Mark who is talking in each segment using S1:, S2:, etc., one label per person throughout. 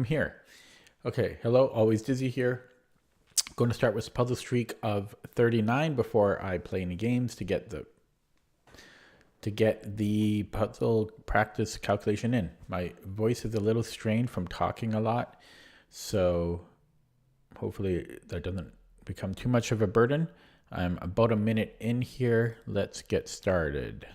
S1: I'm here. Okay, hello, always Dizzy here. Going to start with a puzzle streak of 39 before I play any games to get the puzzle practice calculation in. My voice is a little strained from talking a lot, so hopefully that doesn't become too much of a burden. I'm about a minute in here. Let's get started.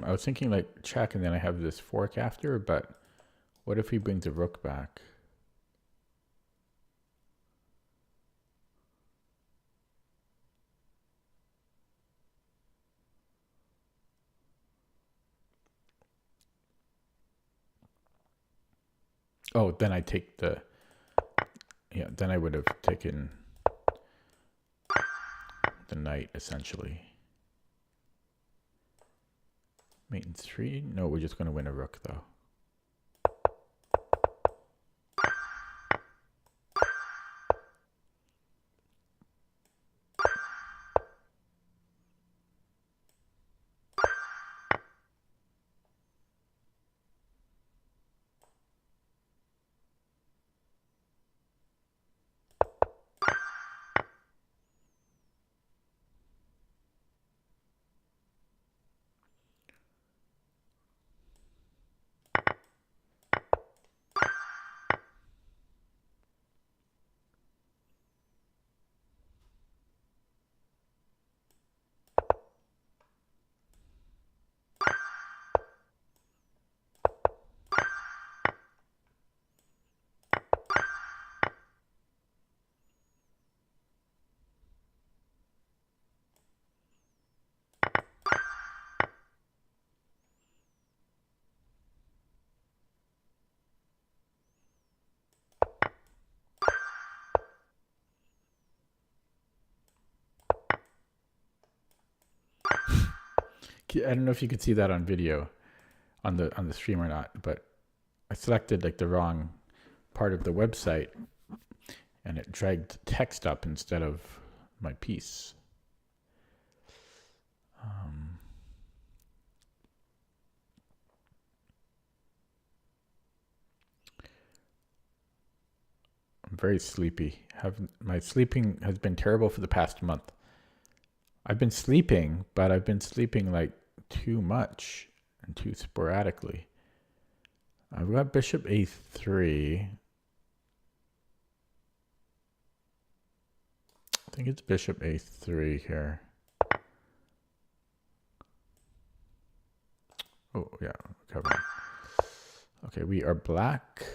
S1: I was thinking like check and then I have this fork after, but what if he brings a rook back? Oh, then I take the, yeah, then I would have taken the knight essentially. Mate in 3? No, we're just going to win a rook though. I don't know if you could see that on video on the stream or not, but I selected like the wrong part of the website and it dragged text up instead of my piece. I'm very sleepy. My sleeping has been terrible for the past month. I've been sleeping, but I've been sleeping like too much and too sporadically. I've got bishop a3. I think it's bishop a3 here. Oh, yeah, covering. Okay, we are black.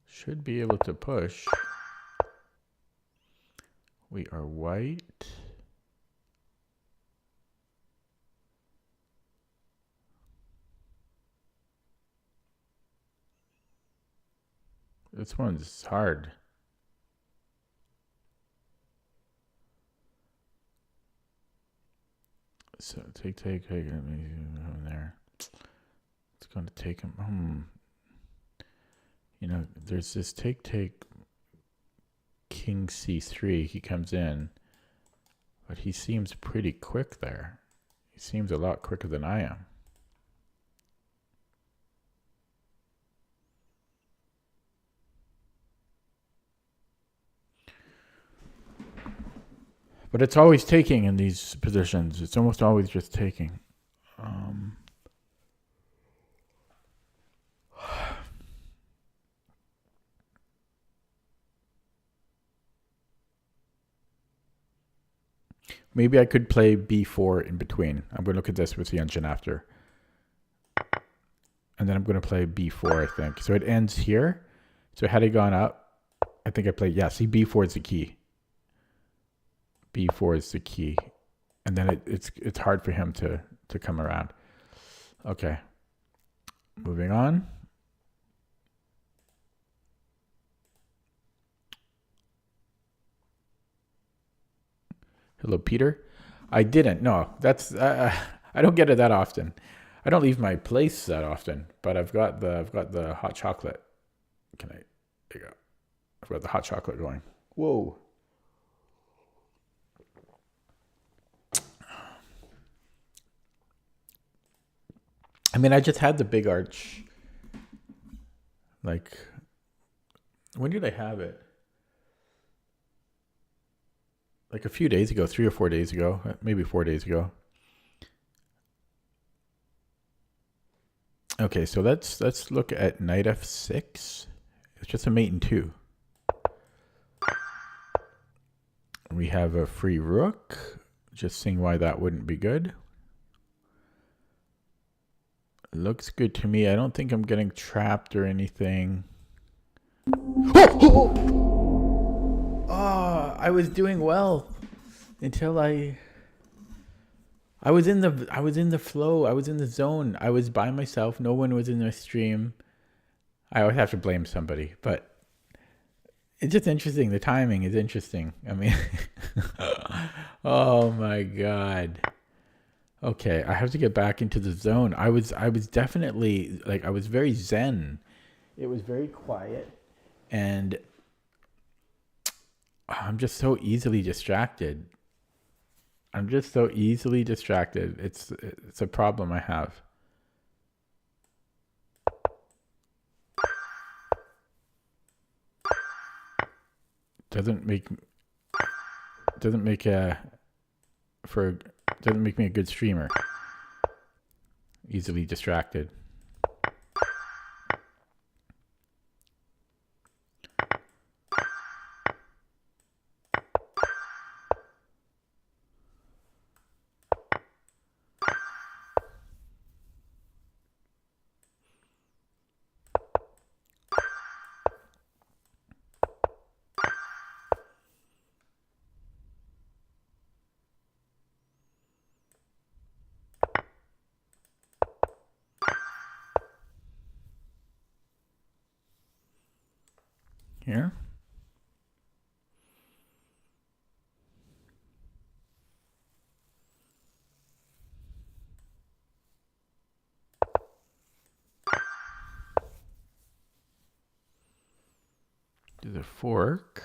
S1: Should be able to push. We are white. This one's hard. So take. Let me there. It's going to take him. You know, there's this take. King c3. He comes in, but he seems pretty quick there. He seems a lot quicker than I am. But it's always taking in these positions. It's almost always just taking. Maybe I could play b4 in between. I'm going to look at this with the engine after. And then I'm going to play b4, I think. So it ends here. So had I gone up, I think I played, yeah, see, b4 is the key. b4 is the key. And then it's hard for him to come around. Okay. Moving on. Hello, Peter. I didn't. No, that's I don't get it that often. I don't leave my place that often, but I've got the hot chocolate. Can I? There you go. I've got the hot chocolate going. Whoa. I mean, I just had the big arch. Like, when did I have it? Like a few days ago, 3 or 4 days ago, maybe 4 days ago. Okay, so let's look at knight f6. It's just a mate in 2. We have a free rook. Just seeing why that wouldn't be good. Looks good to me. I don't think I'm getting trapped or anything. Oh, I was doing well until I was in the flow. I was in the zone. I was by myself. No one was in the stream. I always have to blame somebody, but it's just interesting. The timing is interesting. I mean, oh my God. Okay, I have to get back into the zone. I was definitely, like, I was very zen. It was very quiet, and I'm just so easily distracted. It's a problem I have. Doesn't make me a good streamer. Easily distracted. Here. Do the fork.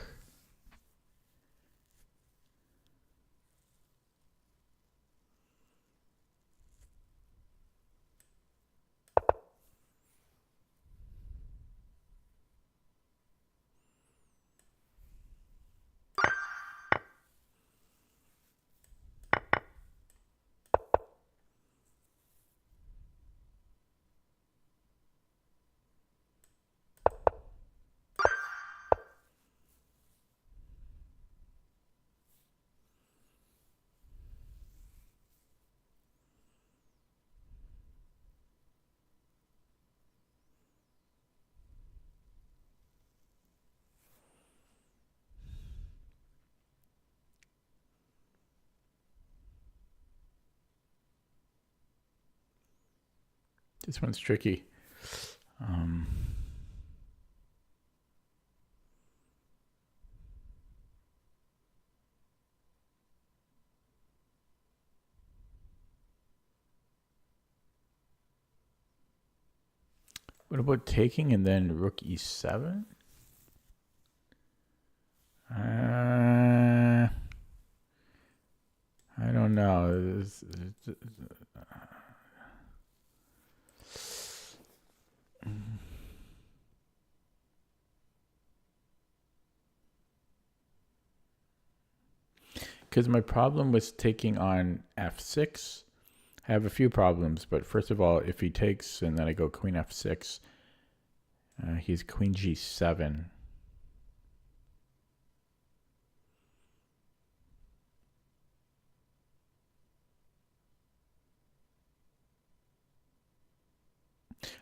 S1: This one's tricky. What about taking and then rook e7? I don't know. Because my problem was taking on f6. I have a few problems, but first of all, if he takes and then I go queen f6, he's queen g7.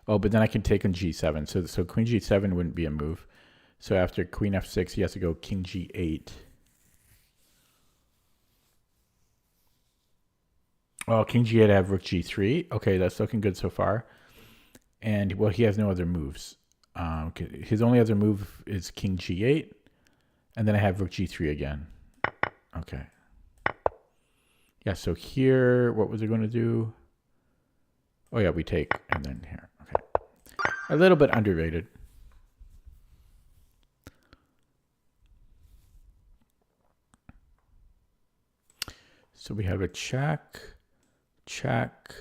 S1: Oh, but then I can take on g7. So queen g7 wouldn't be a move. So after queen f6, he has to go king g8. Oh, king g8, I have rook g3. Okay, that's looking good so far. And, well, he has no other moves. His only other move is king g8. And then I have rook g3 again. Okay. Yeah, so here, what was it going to do? Oh yeah, we take, and then here. Okay. A little bit underrated. So we have a check, check,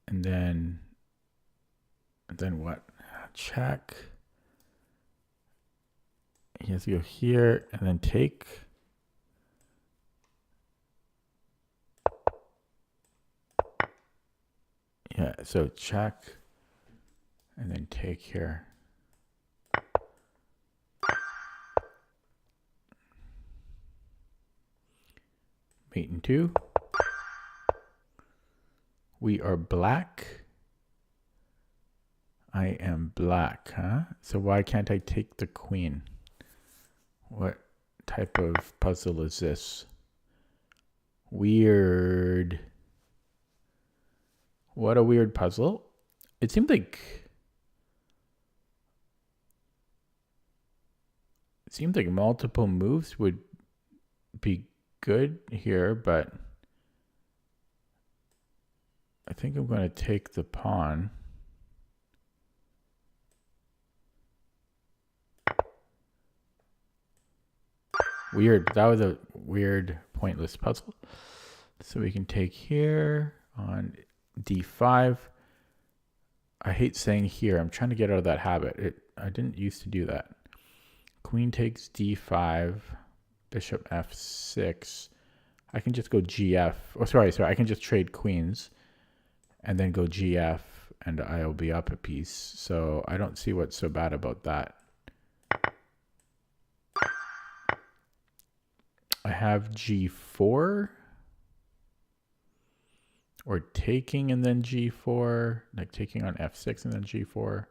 S1: and then what? Check. He has to go here and then take. Yeah, so check and then take here. Mate and 2. We are black. I am black, huh? So why can't I take the queen? What type of puzzle is this? Weird. What a weird puzzle. It seemed like multiple moves would be good here, but I think I'm going to take the pawn. Weird. That was a weird, pointless puzzle. So we can take here on d5. I hate saying here. I'm trying to get out of that habit. I didn't used to do that. Queen takes d5. Bishop f6. I can just go gf. Oh, sorry. I can just trade queens and then go gf, and I'll be up a piece. So I don't see what's so bad about that. I have g4, or taking and then g4, like taking on f6 and then g4.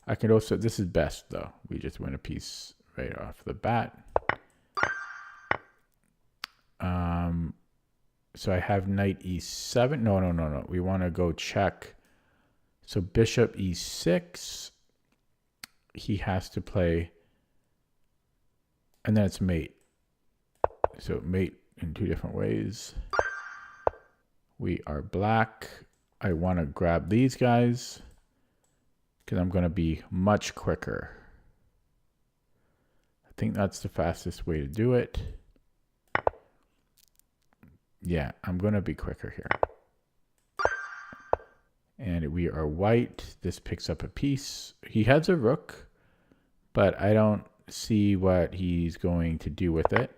S1: I could also, this is best though. We just win a piece right off the bat. So I have knight e7. No. We want to go check. So bishop e6. He has to play, and then it's mate. So mate in 2 different ways. We are black. I want to grab these guys because I'm going to be much quicker. I think that's the fastest way to do it. Yeah, I'm going to be quicker here. And we are white. This picks up a piece. He has a rook, but I don't see what he's going to do with it.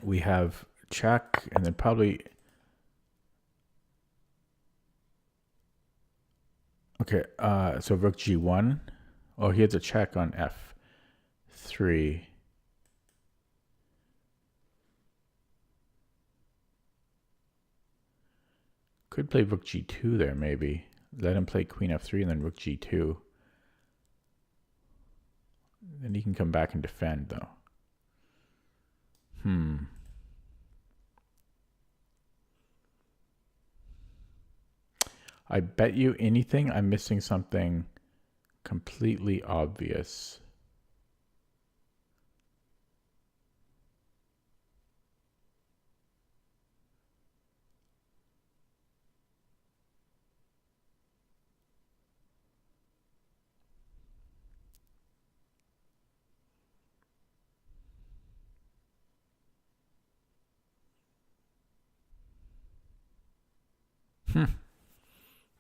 S1: We have check, and then probably... Okay, so rook g1. Oh, he has a check on f3. Could play rook g2 there, maybe. Let him play queen f3 and then rook g2. Then he can come back and defend, though. I bet you anything I'm missing something completely obvious.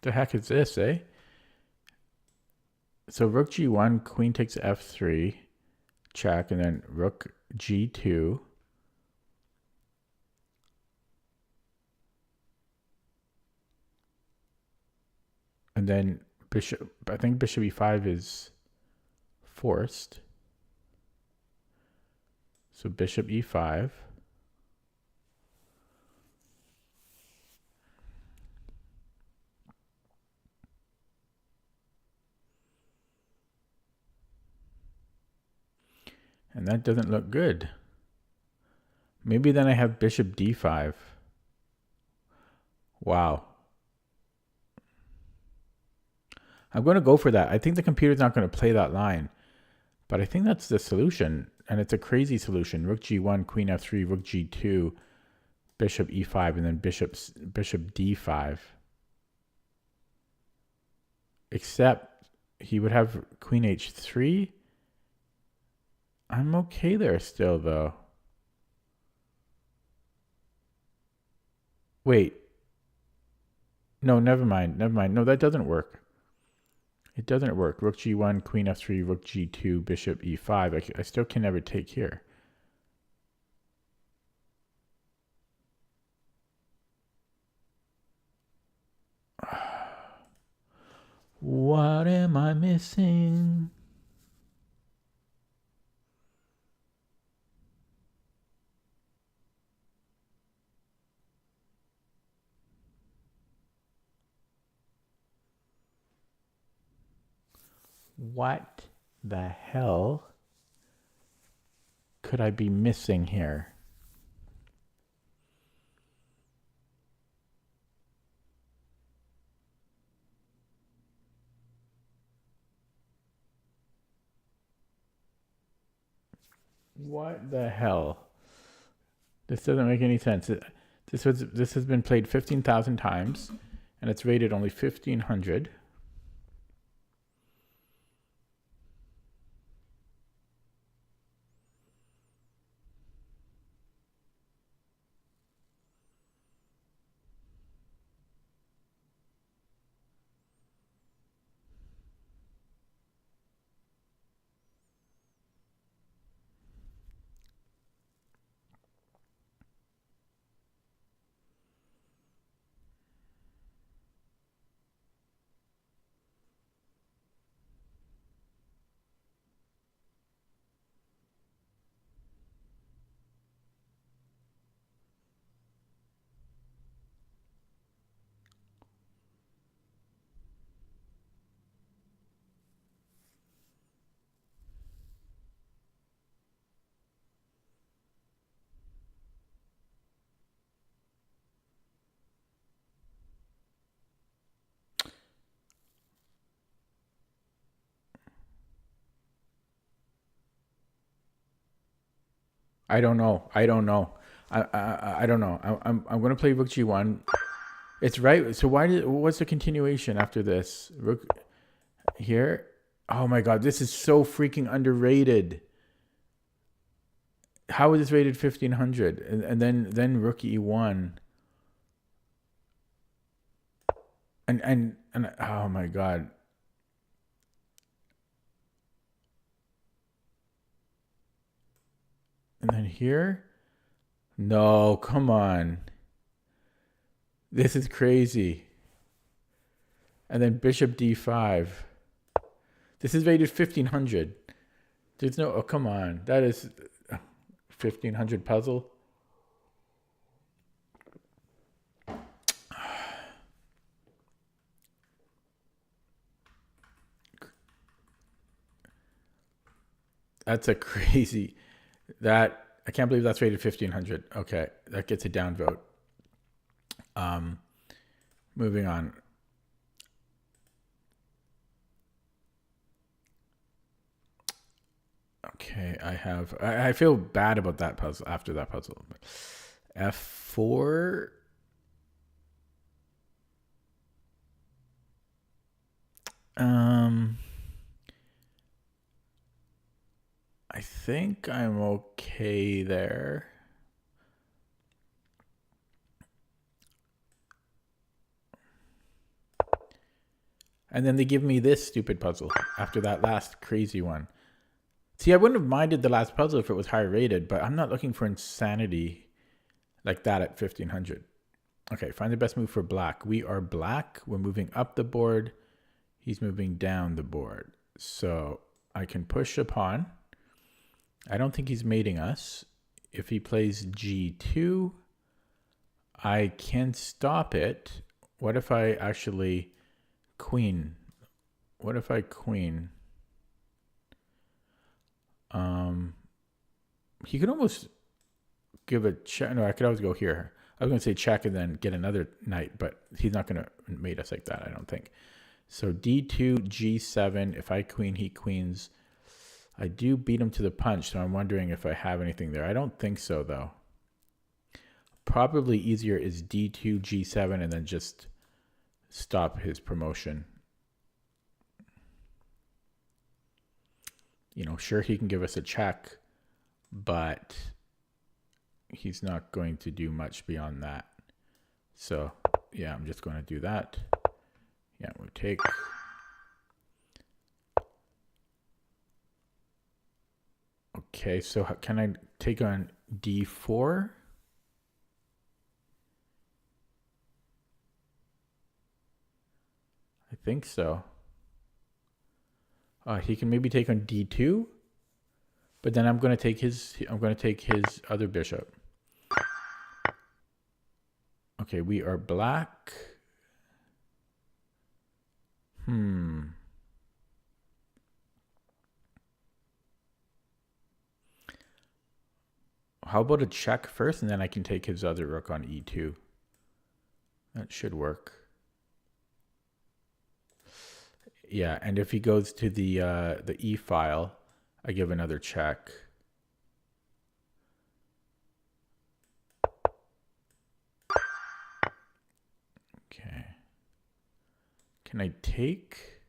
S1: The heck is this, eh? So rook g1, queen takes f3, check, and then rook g2. And then bishop, I think bishop e5 is forced. So bishop e5. And that doesn't look good. Maybe then I have bishop d5. Wow. I'm going to go for that. I think the computer's not going to play that line. But I think that's the solution. and it's a crazy solution. Rook g1, queen f3, rook g2, bishop e5, and then bishop d5. Except he would have queen h3. I'm okay there still, though. Wait. No, never mind. Never mind. No, that doesn't work. It doesn't work. Rook g1, queen f3, rook g2, bishop e5. I still can never take here. What am I missing? What the hell could I be missing here? What the hell? This doesn't make any sense. This has been played 15,000 times, and it's rated only 1,500. I don't know. I don't know. I don't know. I'm going to play rook g1. It's right. So what's the continuation after this? Rook here. Oh my god, this is so freaking underrated. How is this rated 1,500? And then rook e1. And oh my god. And then here? No, come on. This is crazy. And then bishop d5. This is rated 1,500. There's no, oh, come on. That is 1,500 puzzle. That's a crazy, that, I can't believe that's rated 1,500. Okay, that gets a downvote. Moving on. Okay, I feel bad about that puzzle after that puzzle. F4. I think I'm okay there. And then they give me this stupid puzzle after that last crazy one. See, I wouldn't have minded the last puzzle if it was higher rated, but I'm not looking for insanity like that at 1,500. Okay, find the best move for black. We are black. We're moving up the board. He's moving down the board. So I can push a pawn. I don't think he's mating us. If he plays g2, I can stop it. What if I actually queen? What if I queen? He could almost give a check. No, I could always go here. I was going to say check and then get another knight, but he's not going to mate us like that, I don't think. So d2, g7. If I queen, he queens. I do beat him to the punch, so I'm wondering if I have anything there. I don't think so, though. Probably easier is d2, g7, and then just stop his promotion. You know, sure, he can give us a check, but he's not going to do much beyond that. So, yeah, I'm just going to do that. Yeah, we'll take. Okay, so can I take on d4? I think so. He can maybe take on d2, but then I'm going to take his other bishop. Okay, we are black. How about a check first, and then I can take his other rook on e2. That should work. Yeah, and if he goes to the e file, I give another check. Okay. Can I take?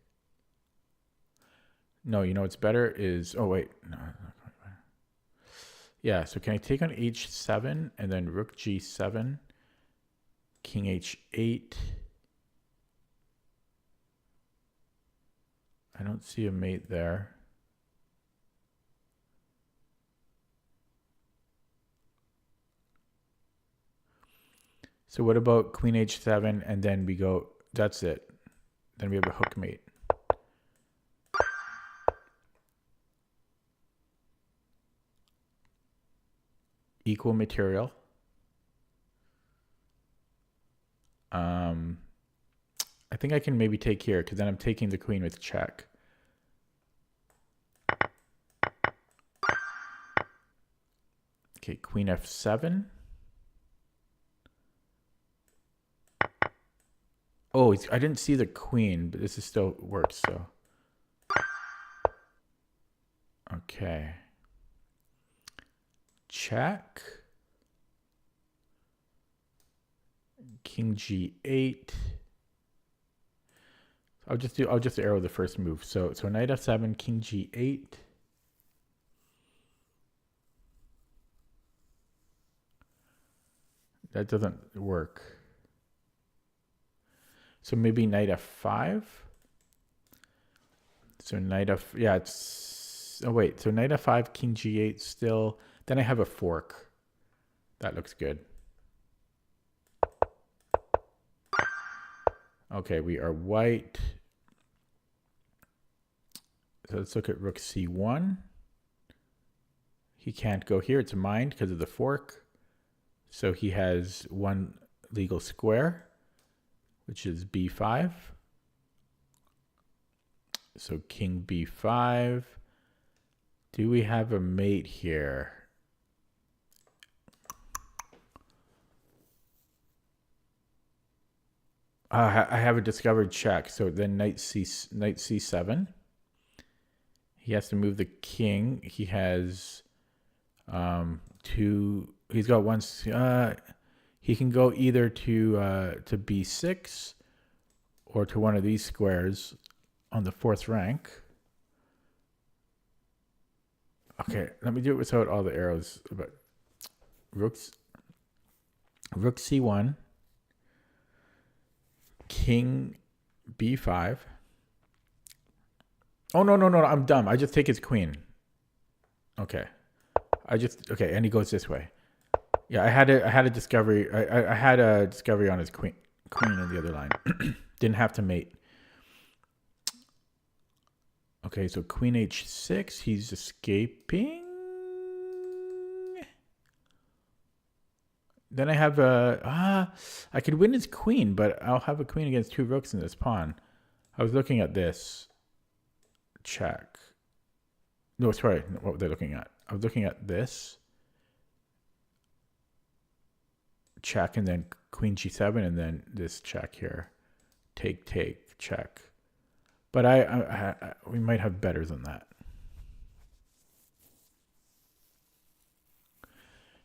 S1: No, you know what's better is, oh wait, no. Yeah, so can I take on h7 and then rook g7, king h8? I don't see a mate there. So what about queen h7 and then we go, that's it. Then we have a hook mate. Equal material. I think I can maybe take here because then I'm taking the queen with check. Okay, queen f7. Oh, I didn't see the queen, but this is still works, so. Okay. Check. King g8. I'll just arrow the first move. So knight f7, king g8. That doesn't work. So maybe knight f5. So knight f, yeah, it's, oh wait, so knight f5, king g8 still. Then I have a fork. That looks good. Okay, we are white. So let's look at rook c1. He can't go here. It's mined because of the fork. So he has one legal square, which is b5. So king b5. Do we have a mate here? I have a discovered check. So then knight c7. He has to move the king. He has two. He's got one. He can go either to b6 or to one of these squares on the fourth rank. Okay, let me do it without all the arrows. But rook c1, king b5. Oh, no, I'm dumb. I just take his queen. Okay. Okay, and he goes this way. Yeah, I had a discovery. I had a discovery on his queen on the other line. Didn't have to mate. Okay, so queen h6, he's escaping. Then I have I could win his queen, but I'll have a queen against two rooks in this pawn. I was looking at this. Check. No, sorry, what they're looking at. I was looking at this. Check, and then queen g7, and then this check here. Take, check. But we might have better than that.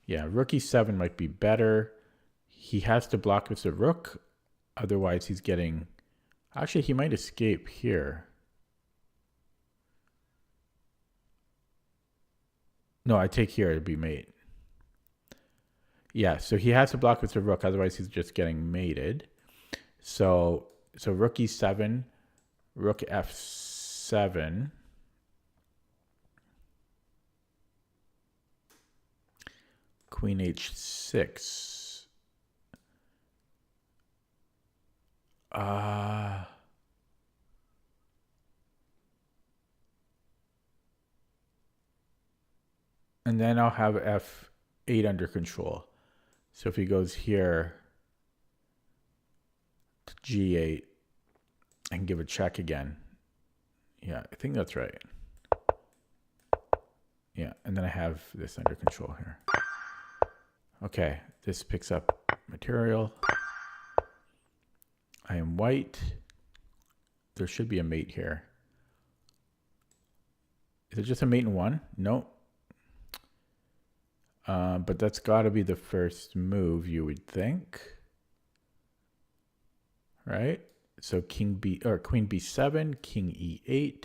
S1: Yeah, rook e7 might be better. He has to block with the rook. Otherwise, he's getting... Actually, he might escape here. No, I take here to be mate. Yeah, so he has to block with the rook. Otherwise, he's just getting mated. So rook e7, rook f7. Queen h6. And then I'll have f8 under control. So if he goes here to g8 and give a check again. Yeah, I think that's right. Yeah, and then I have this under control here. Okay, this picks up material. I am white. There should be a mate here. Is it just a mate in one? No. But that's got to be the first move, you would think. Right? So king B or queen b7, king e8.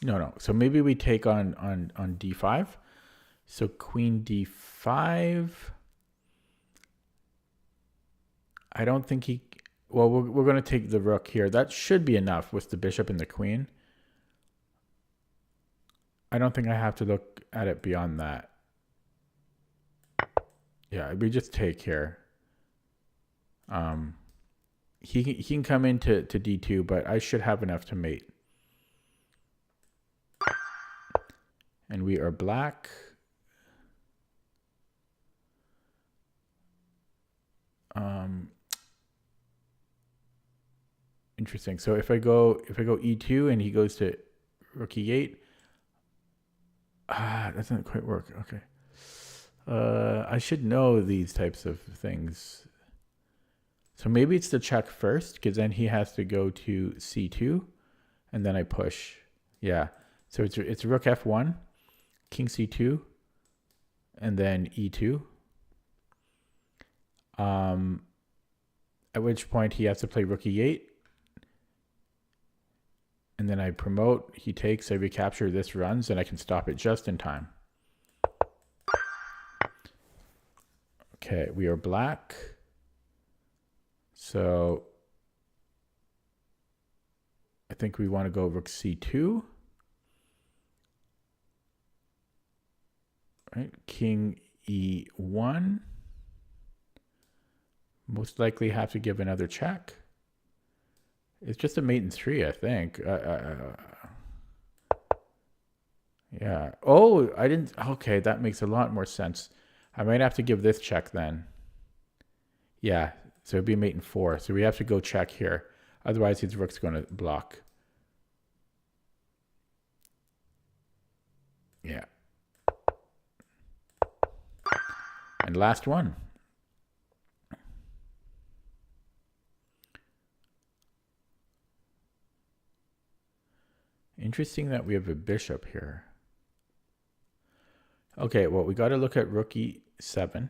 S1: No. So maybe we take on d5. So queen d5. I don't think he... Well, we're going to take the rook here. That should be enough with the bishop and the queen. I don't think I have to look at it beyond that. Yeah, we just take here. He can come into d2, but I should have enough to mate. And we are black. Interesting. So if I go e2 and he goes to rook e8, that doesn't quite work. Okay. I should know these types of things. So maybe it's the check first, because then he has to go to c2, and then I push. Yeah. So it's rook f1, king c2, and then e2. At which point he has to play rook e8. And then I promote, he takes, I recapture, this runs, and I can stop it just in time. Okay, we are black. So I think we want to go rook c2. Right, king e1. Most likely have to give another check. It's just a mate in 3, I think. Yeah. Oh, I didn't. Okay, that makes a lot more sense. I might have to give this check then. Yeah, so it'd be a mate in 4. So we have to go check here. Otherwise, his rook's going to block. Yeah. And last one. Interesting that we have a bishop here. Okay, well, we got to look at rook e7.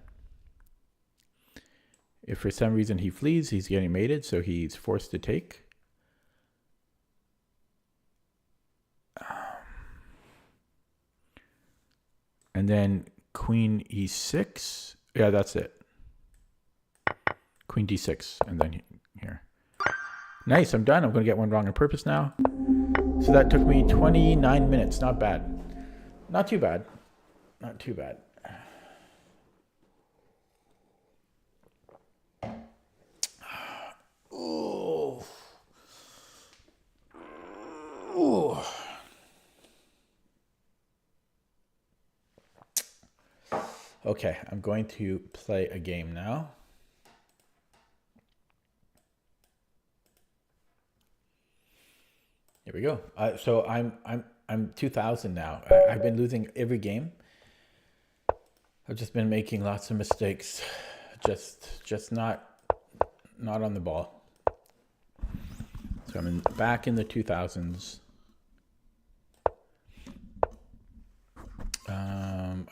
S1: If for some reason he flees, he's getting mated, so he's forced to take. And then queen e6. Yeah, that's it. Queen d6, and then here. Nice, I'm done. I'm going to get one wrong on purpose now. So that took me 29 minutes. Not bad. Not too bad. Not too bad. Ooh. Ooh. Okay, I'm going to play a game now. Here we go. So I'm 2000 now. I've been losing every game. I've just been making lots of mistakes. Just not on the ball. So I'm back in the 2000s.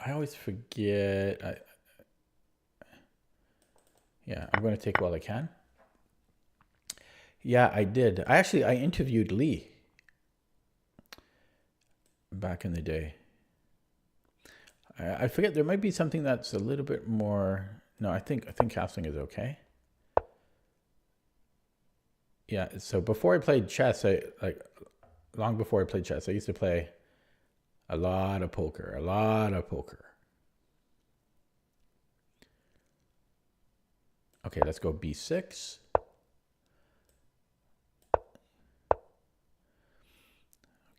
S1: I always forget. Yeah, I'm going to take while I can. Yeah, I did. I interviewed Lee back in the day. I forget. There might be something that's a little bit more. No, I think castling is okay. Yeah. So before I played chess, long before I played chess, I used to play a lot of poker. Okay, let's go b6.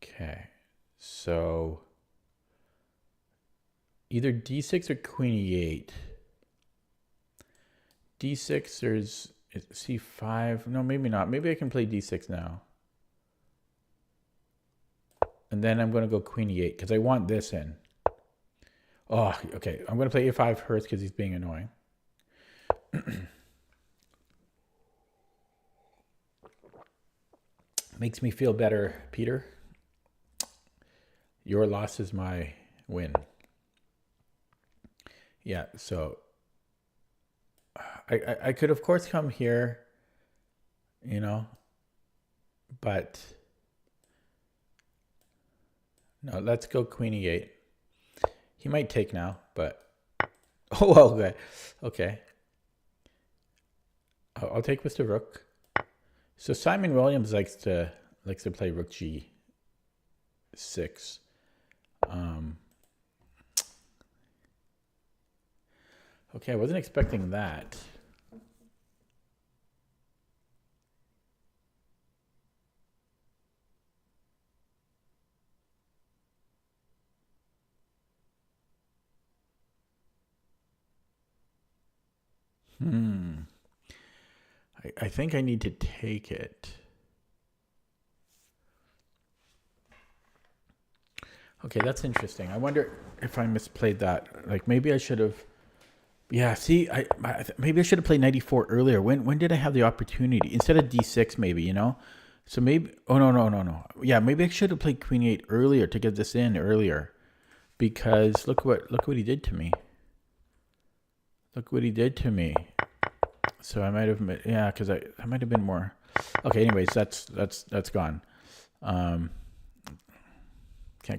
S1: Okay, so either d6 or queen e8. d6, there's c5. No, maybe not. Maybe I can play d6 now. And then I'm going to go queen e8 because I want this in. Oh, okay. I'm going to play a5 first because he's being annoying. Makes me feel better, Peter. Your loss is my win. Yeah, so I could, of course, come here, but no, let's go queen e8. He might take now, but oh, well, okay. I'll take with the rook. So Simon Williams likes to play rook g6. Okay, I wasn't expecting that. I think I need to take it. Okay, that's interesting. I wonder if I misplayed that. Like maybe I should have. Yeah, see, maybe I should have played 94 earlier. When did I have the opportunity? Instead of d6, maybe, So maybe. Oh no. Yeah, maybe I should have played queen 8 earlier to get this in earlier, because look what he did to me. Look what he did to me. So I might have, yeah, because I might have been more. Okay, anyways, that's gone. Can't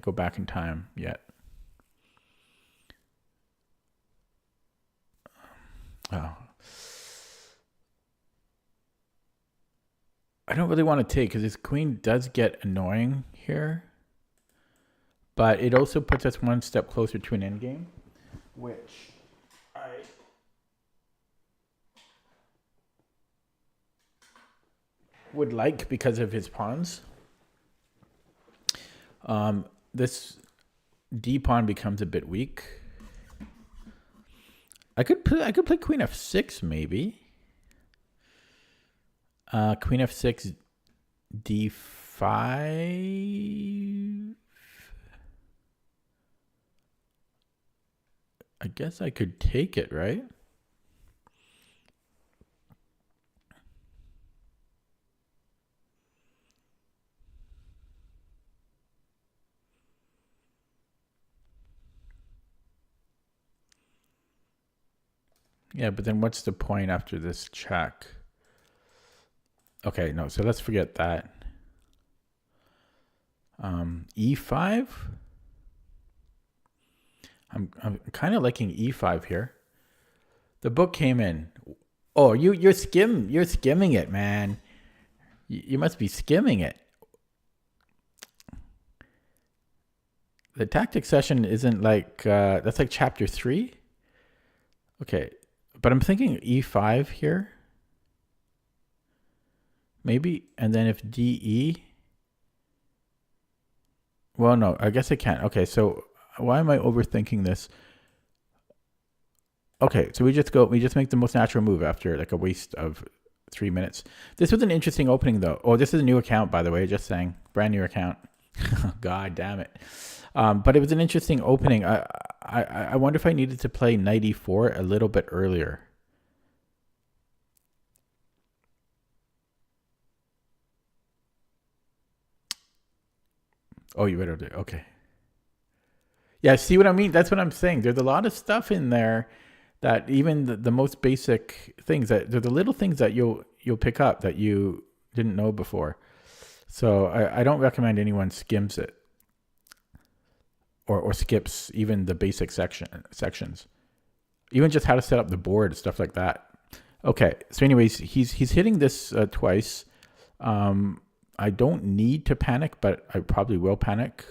S1: go back in time yet. Oh. I don't really want to take because his queen does get annoying here, but it also puts us one step closer to an endgame, which I would like because of his pawns. This d pawn becomes a bit weak. I could play queen f6 maybe. Queen f6, d5. I guess I could take it, right? Yeah, but then what's the point after this check? Okay, no, so let's forget that. E5. I'm kind of liking E5 here. The book came in. Oh, you're skimming it, man. You must be skimming it. The tactic session isn't like that's like chapter 3. Okay, but I'm thinking E5 here. Maybe, and then if DE. Well, no, I guess I can't. Okay, so why am I overthinking this? Okay, so we just make the most natural move after like a waste of 3 minutes. This was an interesting opening though. Oh, this is a new account, by the way, just saying. Brand new account. God damn it. But it was an interesting opening. I wonder if I needed to play knight e4 a little bit earlier. Oh, you read it. Okay. Yeah, see what I mean? That's what I'm saying. There's a lot of stuff in there that even the most basic things that they're the little things that you'll pick up that you didn't know before. So I don't recommend anyone skims it or skips even the basic sections. Even just how to set up the board, stuff like that. Okay, so anyways, he's hitting this twice. I don't need to panic, but I probably will panic.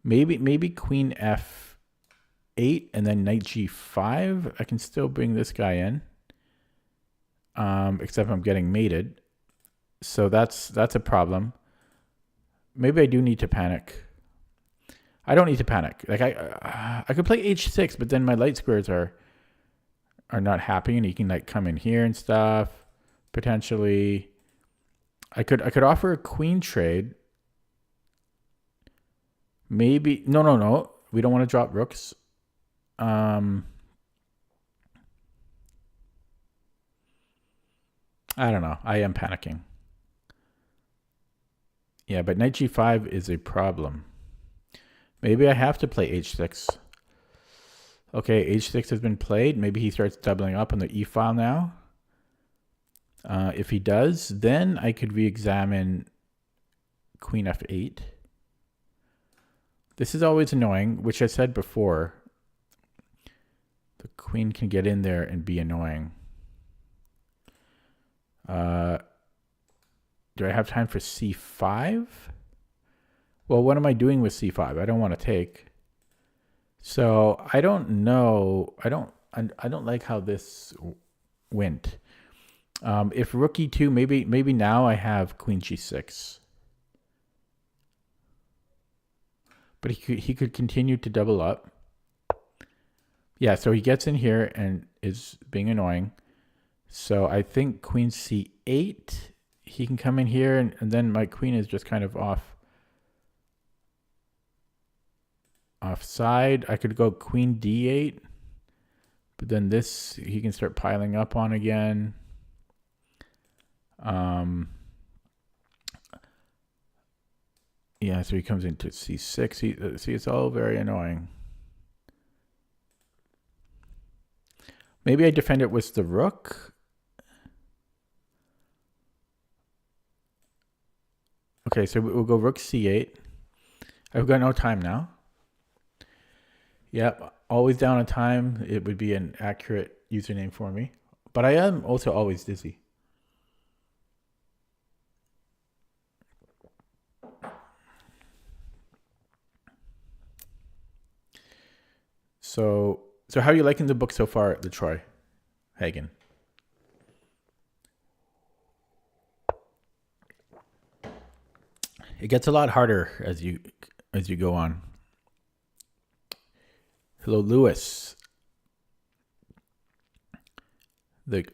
S1: Maybe Queen F8 and then Knight G5. I can still bring this guy in, except I'm getting mated. So that's a problem. Maybe I do need to panic. I don't need to panic. Like I could play H6, but then my light squares are not happy, and he can like come in here and stuff. Potentially, I could offer a queen trade. Maybe no. We don't want to drop rooks. I don't know. I am panicking. Yeah, but Knight G5 is a problem. Maybe I have to play H6. Okay, H6 has been played. Maybe he starts doubling up on the E file now. If he does, then I could re-examine Queen F8. This is always annoying, which I said before. The queen can get in there and be annoying. Do I have time for C5? Well, what am I doing with C5? I don't want to take. So I don't know. I don't like how this went. If rook E2, maybe now I have Queen G6. But he could continue to double up. Yeah, so he gets in here and is being annoying. So I think Queen C8. He can come in here and then my queen is just kind of offside. I could go Queen D8. But then this he can start piling up on again. Yeah, so he comes into C6. See, it's all very annoying. Maybe I defend it with the rook. Okay, so we'll go rook C8. I've got no time now. Yep, always down on time. It would be an accurate username for me. But I am also always dizzy. So how are you liking the book so far, the Troy Hagen? It gets a lot harder as you go on. Hello, Lewis. The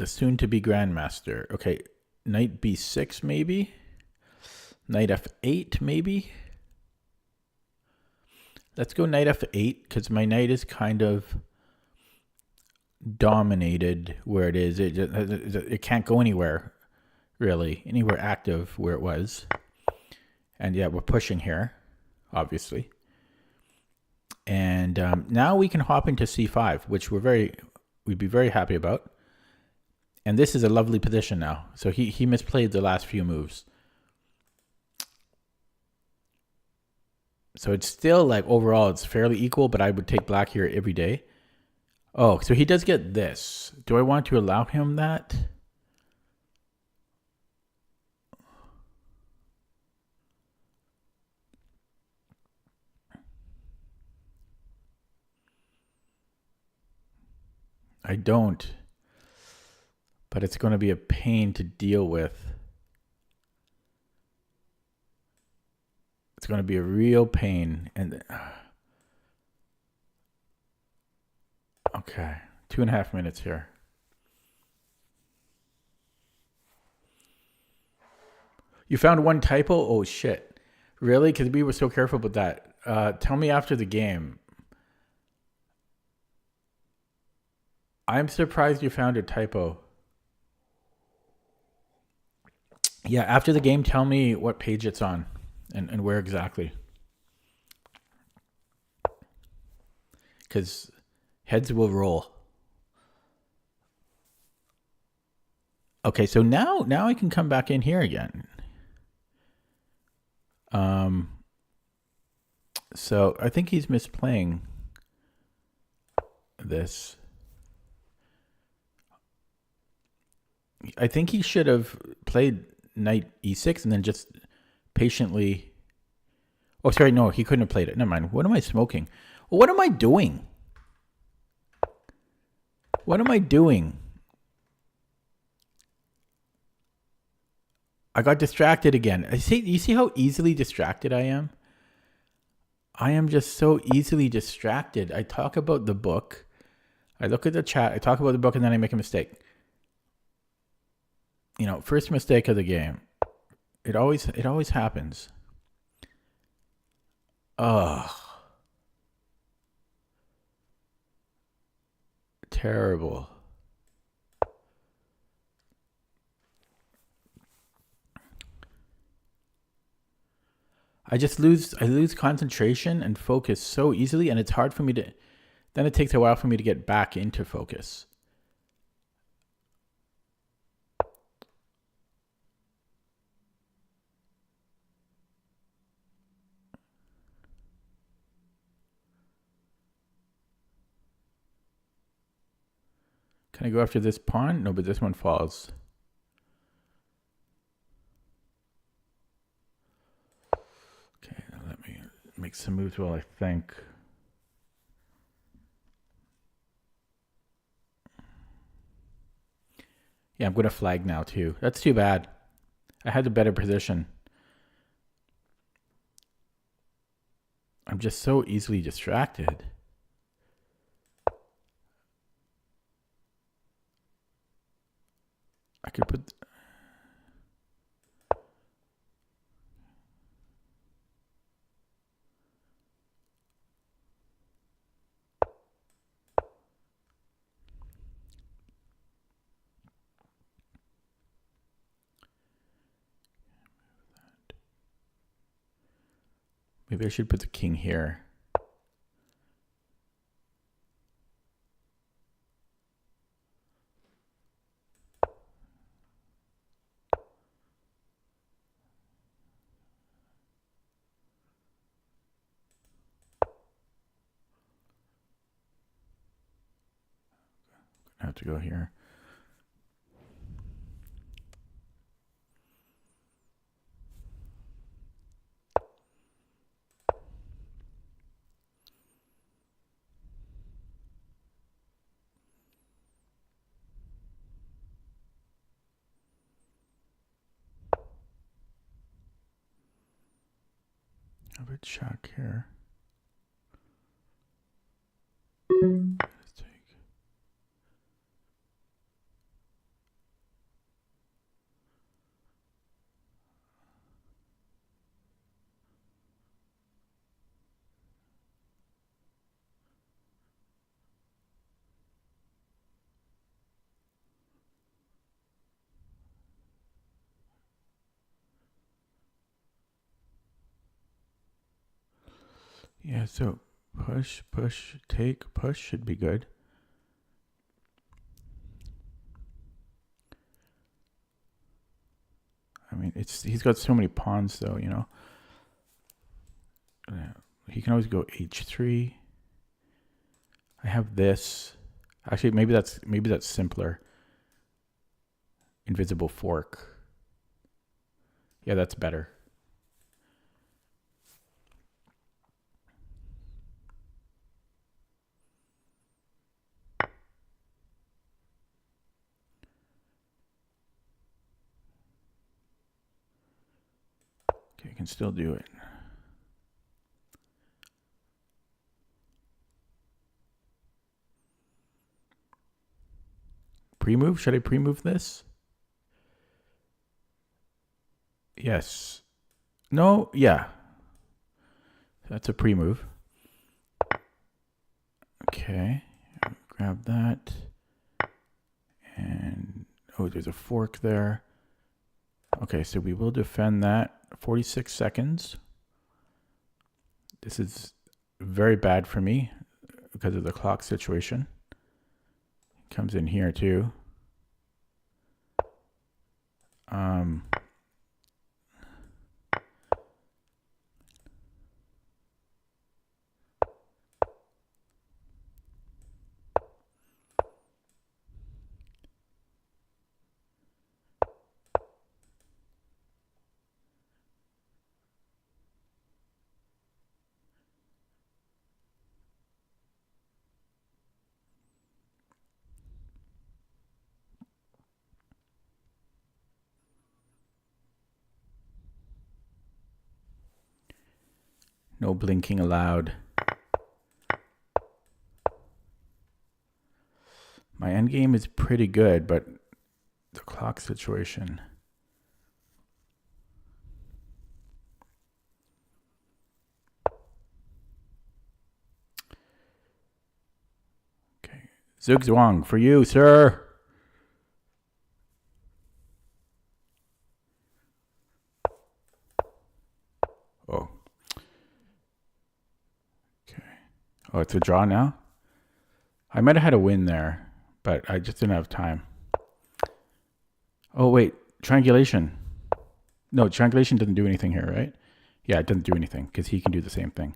S1: soon-to-be Grandmaster. Okay, Knight B6 maybe. Knight F8 maybe. Let's go Knight F8 because my knight is kind of dominated where it is. It can't go anywhere, really. Anywhere active where it was. And yeah, we're pushing here, obviously. And now we can hop into C5, which we'd be very happy about. And this is a lovely position now. So he misplayed the last few moves. So it's still like overall it's fairly equal, but I would take black here every day. Oh, so he does get this. Do I want to allow him that? I don't. But it's going to be a pain to deal with. It's going to be a real pain. And okay, 2.5 minutes here. You found one typo? Oh shit. Really? Because we were so careful about that. Tell me after the game. I'm surprised you found a typo. Yeah, after the game, tell me what page it's on. And where exactly? Because heads will roll. Okay, so now I can come back in here again. So I think he's misplaying this. I think he should have played knight e6 and then just patiently. Oh, sorry, no, he couldn't have played it. Never mind. What am I smoking? Well, what am I doing? What am I doing? I got distracted again. You see how easily distracted I am? I am just so easily distracted. I talk about the book. I look at the chat. I talk about the book and then I make a mistake. You know, first mistake of the game. It always happens. Ugh. Terrible. I lose concentration and focus so easily, and it's hard for me to, then it takes a while for me to get back into focus. Can I go after this pawn? No, but this one falls. Okay, let me make some moves while I think. Yeah, I'm going to flag now too. That's too bad. I had a better position. I'm just so easily distracted. I could put... Maybe I should put the king here. I have to go here. I have a check here. Let's take. Yeah, so push, push, take, push should be good. I mean, he's got so many pawns though, you know. He can always go h3. I have this. Actually, maybe that's simpler. Invisible fork. Yeah, that's better. Okay, I can still do it. Pre-move? Should I pre-move this? Yes. No, yeah. That's a pre-move. Okay. Grab that. And, oh, there's a fork there. Okay, so we will defend that 46 seconds. This is very bad for me because of the clock situation. Comes in here too. No blinking allowed. My end game is pretty good, but the clock situation. Okay. Zugzwang, for you, sir. Oh. Okay. Oh, it's a draw now? I might have had a win there, but I just didn't have time. Oh, wait. Triangulation. No, triangulation doesn't do anything here, right? Yeah, it doesn't do anything because he can do the same thing.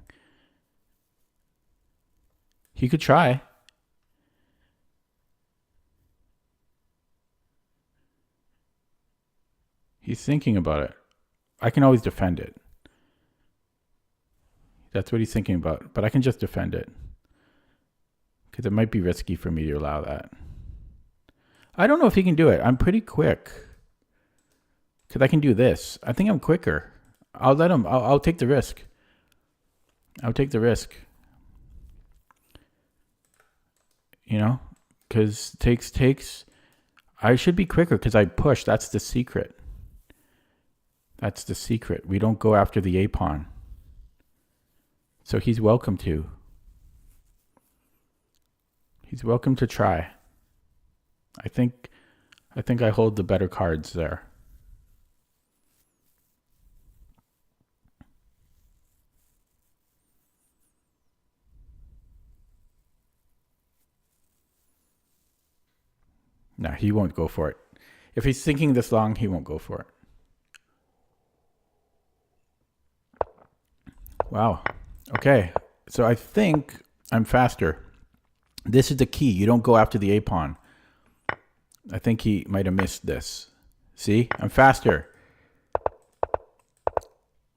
S1: He could try. He's thinking about it. I can always defend it. That's what he's thinking about, but I can just defend it because it might be risky for me to allow that. I don't know if he can do it. I'm pretty quick because I can do this. I think I'm quicker. I'll let him. I'll take the risk. I'll take the risk. You know, because takes. I should be quicker because I push. That's the secret. That's the secret. We don't go after the A pawn. So he's welcome to. He's welcome to try. I think I hold the better cards there. No, he won't go for it. If he's thinking this long, he won't go for it. Wow. Okay. So I think I'm faster. This is the key. You don't go after the A pawn. I think he might have missed this. See? I'm faster.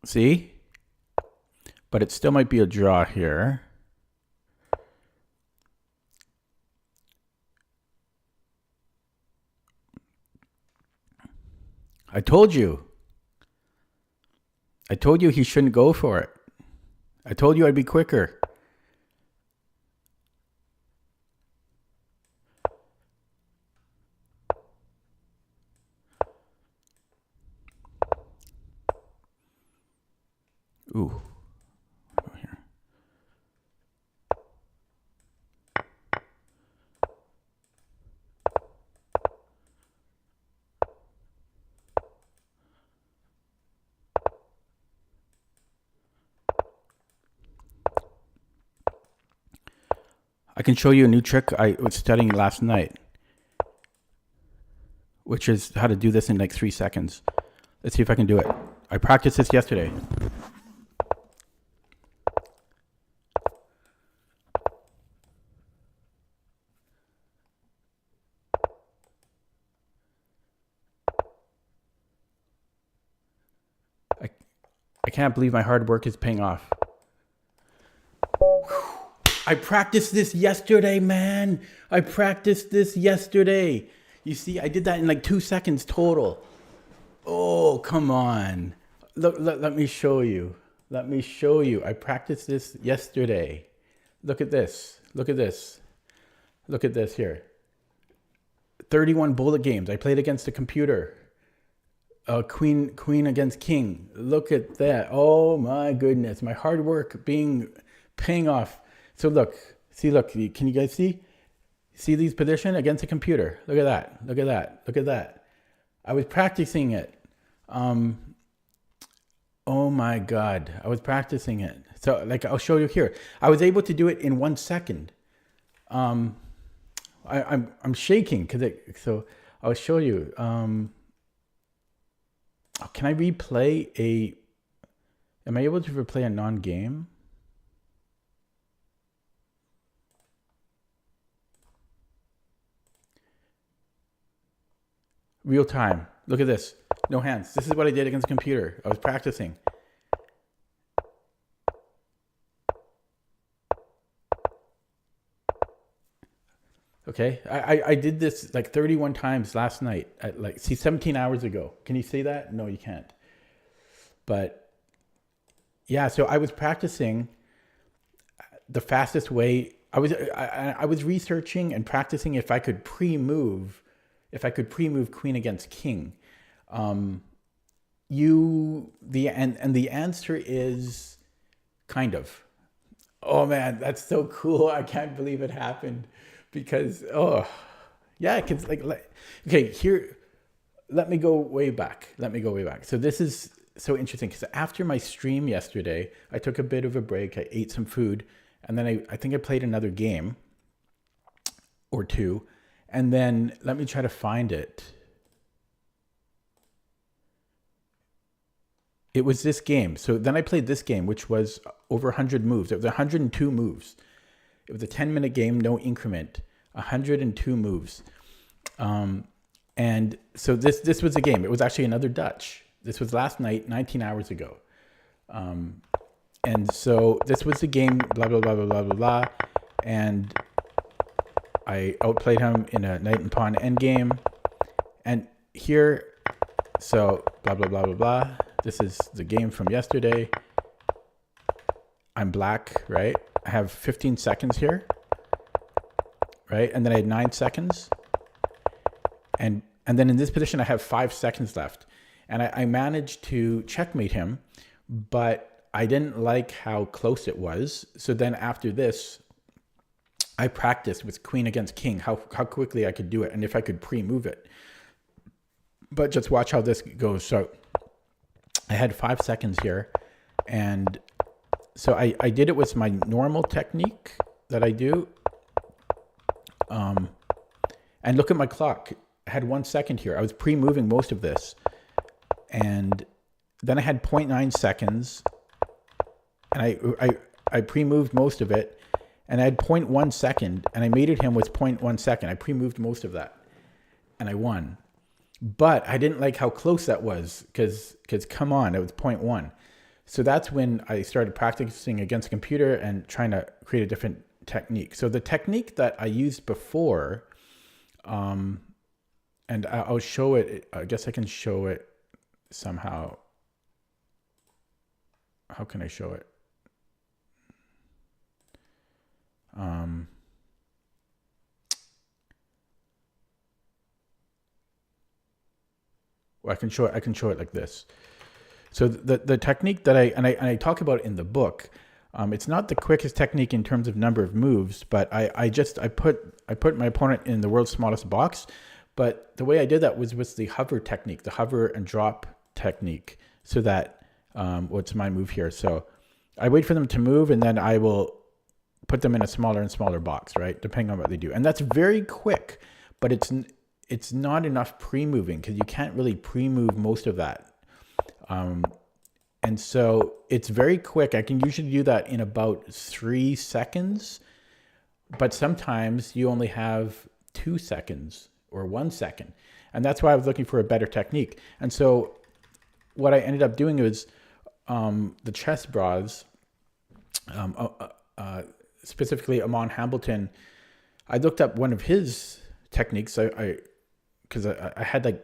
S1: See? But it still might be a draw here. I told you. I told you he shouldn't go for it. I told you I'd be quicker. Ooh. Go here. I can show you a new trick I was studying last night, which is how to do this in like 3 seconds. Let's see if I can do it. I practiced this yesterday. I can't believe my hard work is paying off. I practiced this yesterday, man. I practiced this yesterday. You see, I did that in like 2 seconds total. Oh, come on. Look, let me show you. Let me show you. I practiced this yesterday. Look at this. Look at this. Look at this here. 31 bullet games. I played against a computer. Queen against king. Look at that. Oh my goodness. My hard work paying off. So look, can you guys see? See these position against a computer? Look at that. Look at that. Look at that. I was practicing it. Oh my God. I was practicing it. So like I'll show you here. I was able to do it in 1 second. Um, I'm shaking because so I'll show you. Can I replay a? Am I able to replay a non-game? Real time. Look at this. No hands. This is what I did against the computer. I was practicing. Okay, I did this like 31 times last night at 17 hours ago. Can you say that? No, you can't. But yeah, so I was practicing the fastest way. I was researching and practicing if I could pre-move queen against king. The answer is kind of. Oh man, that's so cool. I can't believe it happened because yeah, cuz okay, here let me go way back. So this is so interesting cuz after my stream yesterday, I took a bit of a break. I ate some food and then I think I played another game or two. And then let me try to find it. It was this game. So then I played this game, which was over 100 moves. It was 102 moves. It was a 10-minute game, no increment, 102 moves. And so this was a game. It was actually another Dutch. This was last night, 19 hours ago. And so this was the game, blah, blah, blah, blah, blah, blah, blah. And I outplayed him in a knight and pawn endgame. And here, so blah, blah, blah, blah, blah. This is the game from yesterday. I'm black, right? I have 15 seconds here, right? And then I had 9 seconds. And then in this position, I have 5 seconds left. And I managed to checkmate him, but I didn't like how close it was. So then after this, I practiced with queen against king, how quickly I could do it and if I could pre-move it. But just watch how this goes. So I had 5 seconds here. And so I did it with my normal technique that I do. And look at my clock. I had 1 second here. I was pre-moving most of this. And then I had 0.9 seconds. And I pre-moved most of it. And I had 0.1 second, and I mated him with 0.1 second. I pre-moved most of that, and I won. But I didn't like how close that was, because come on, it was 0.1. So that's when I started practicing against a computer and trying to create a different technique. So the technique that I used before, and I'll show it. I guess I can show it somehow. How can I show it? Well, I can show it like this. So the technique that I talk about in the book, it's not the quickest technique in terms of number of moves, but I put my opponent in the world's smallest box. But the way I did that was with the hover technique, the hover and drop technique. So that what's my move here? So I wait for them to move, and then I will put them in a smaller and smaller box, right? Depending on what they do. And that's very quick, but it's not enough pre-moving because you can't really pre-move most of that. And so it's very quick. I can usually do that in about 3 seconds, but sometimes you only have 2 seconds or 1 second. And that's why I was looking for a better technique. And so what I ended up doing was the chess bras, specifically Amon Hambleton, I looked up one of his techniques. Because I had like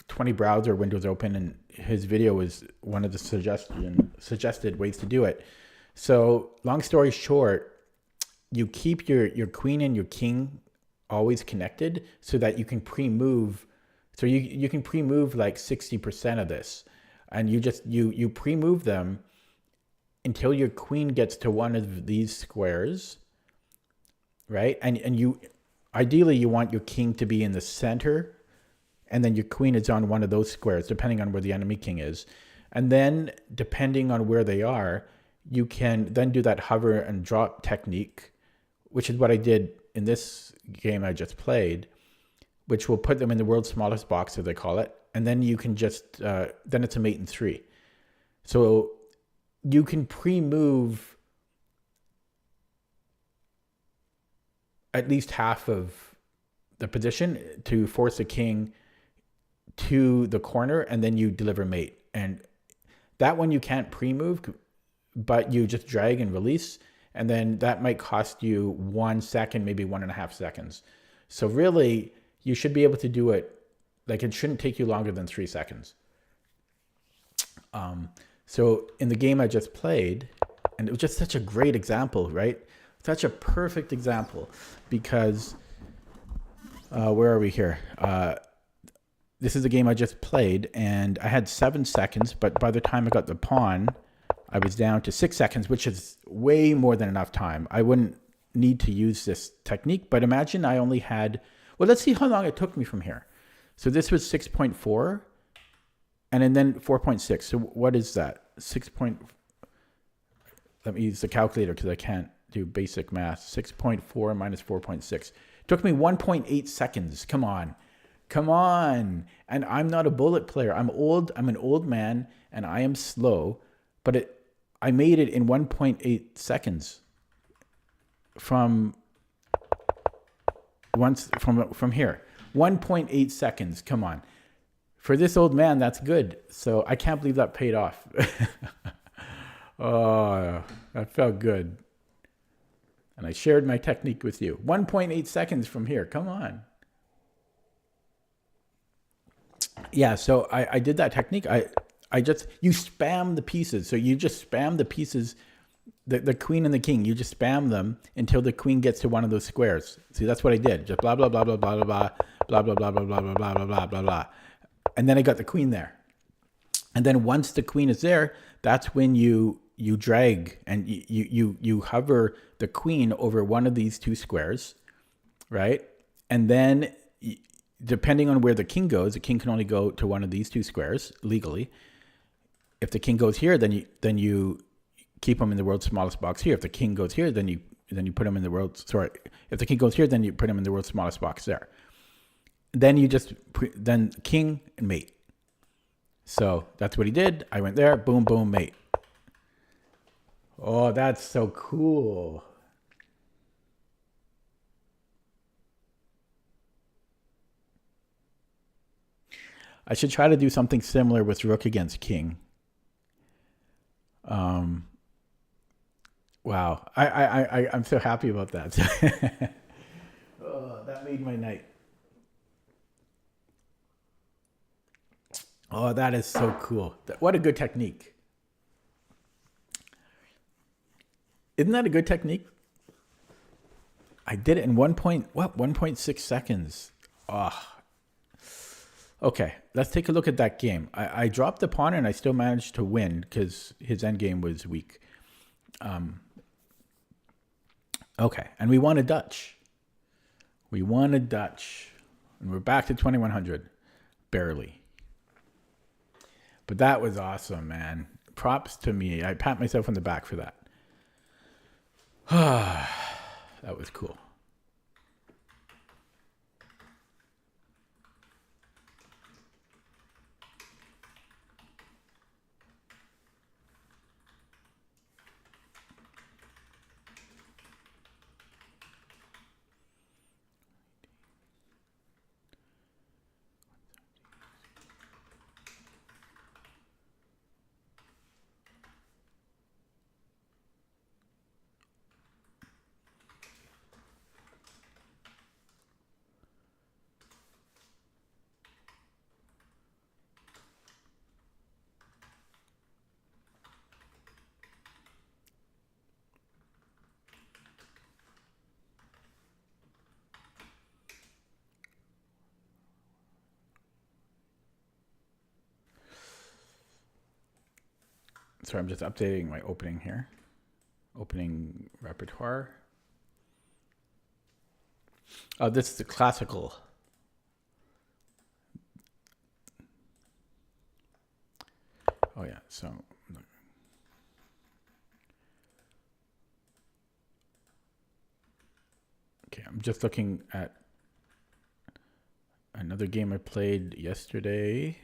S1: 20 browser windows open, and his video was one of the suggested ways to do it. So long story short, you keep your queen and your king always connected so that you can pre-move. So you can pre-move like 60% of this, and you pre-move them until your queen gets to one of these squares, right? And you ideally you want your king to be in the center, and then your queen is on one of those squares, depending on where the enemy king is. And then depending on where they are, you can then do that hover and drop technique, which is what I did in this game I just played, which will put them in the world's smallest box, as they call it. And then you can just, then it's a mate in 3. So you can pre-move at least half of the position to force a king to the corner, and then you deliver mate. And that one you can't pre-move, but you just drag and release, and then that might cost you 1 second, maybe 1.5 seconds. So really, you should be able to do it, like it shouldn't take you longer than 3 seconds. So in the game I just played, and it was just such a great example, right? Such a perfect example, because where are we here? This is the game I just played, and I had 7 seconds, but by the time I got the pawn, I was down to 6 seconds, which is way more than enough time. I wouldn't need to use this technique, but imagine I only had, well, let's see how long it took me from here. So this was 6.4, and then 4.6. So what is that? 6. Let me use the calculator because I can't do basic math. 6.4 minus 4.6. It took me 1.8 seconds. Come on. Come on. And I'm not a bullet player. I'm old. I'm an old man, and I am slow. But I made it in 1.8 seconds from here. 1.8 seconds. Come on. For this old man, that's good. So I can't believe that paid off. Oh, that felt good. And I shared my technique with you. 1.8 seconds from here. Come on. Yeah, so I did that technique. You spam the pieces. So you just spam the pieces, the queen and the king. You just spam them until the queen gets to one of those squares. See, that's what I did. Just blah, blah, blah, blah, blah, blah, blah, blah, blah, blah, blah, blah, blah, blah, blah, blah, blah, blah. And then I got the queen there. And then once the queen is there, that's when you drag and you hover the queen over one of these 2 squares, right? And then depending on where the king goes, the king can only go to one of these 2 squares legally. If the king goes here, then you keep him in the world's smallest box here. If the king goes here, then you put him in the world's, if the king goes here, then you put him in the world's smallest box there. Then you just then king and mate. So that's what he did. I went there, boom, boom, mate. Oh, that's so cool. I should try to do something similar with rook against king. Wow, I'm so happy about that. Oh, that made my night. Oh, that is so cool. What a good technique. Isn't that a good technique? I did it in 1.6 seconds. Oh. Okay, let's take a look at that game. I dropped the pawn and I still managed to win because his endgame was weak. Okay, and we won a Dutch. We won a Dutch. And we're back to 2100. Barely. But that was awesome, man. Props to me. I pat myself on the back for that. That was cool. So I'm just updating my opening here. Opening repertoire. Oh, this is the classical. Oh Oh yeah, so okay, I'm just looking at another game I played yesterday.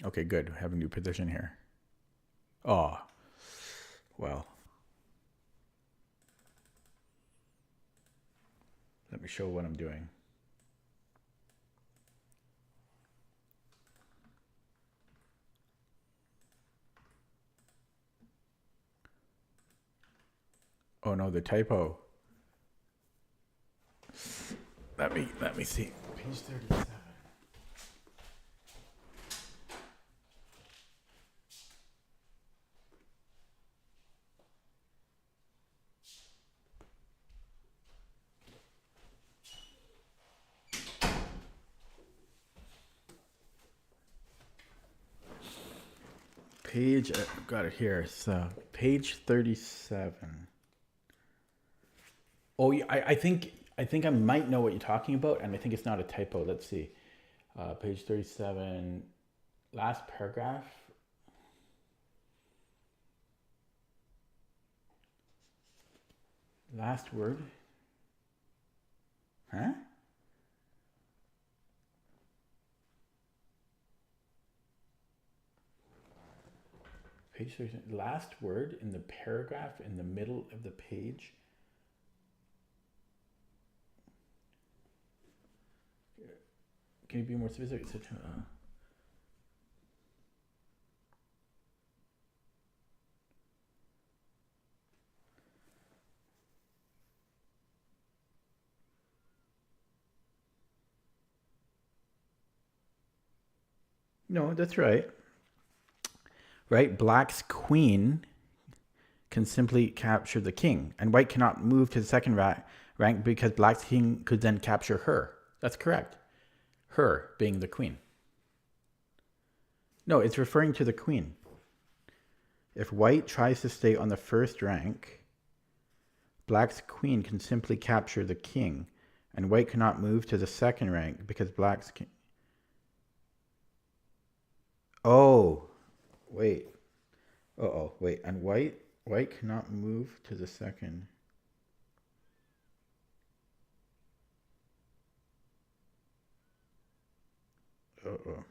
S1: Okay, good. We have a new position here. Oh, well. Let me show what I'm doing. Oh no, the typo. Let me see. Page 37. Page, got it here. So page 37. Oh, yeah, I think I might know what you're talking about, and I think it's not a typo. Let's see. Page 37, last paragraph. Last word. Huh? Page 37, last word in the paragraph in the middle of the page. Can you be more specific? No, that's right. Right? Black's queen can simply capture the king, and white cannot move to the second rank because black's king could then capture her. That's correct. Her being the queen. No, it's referring to the queen. If white tries to stay on the first rank, black's queen can simply capture the king, and white cannot move to the second rank because black's king. Oh, wait. Wait. And white cannot move to the second. Uh-oh.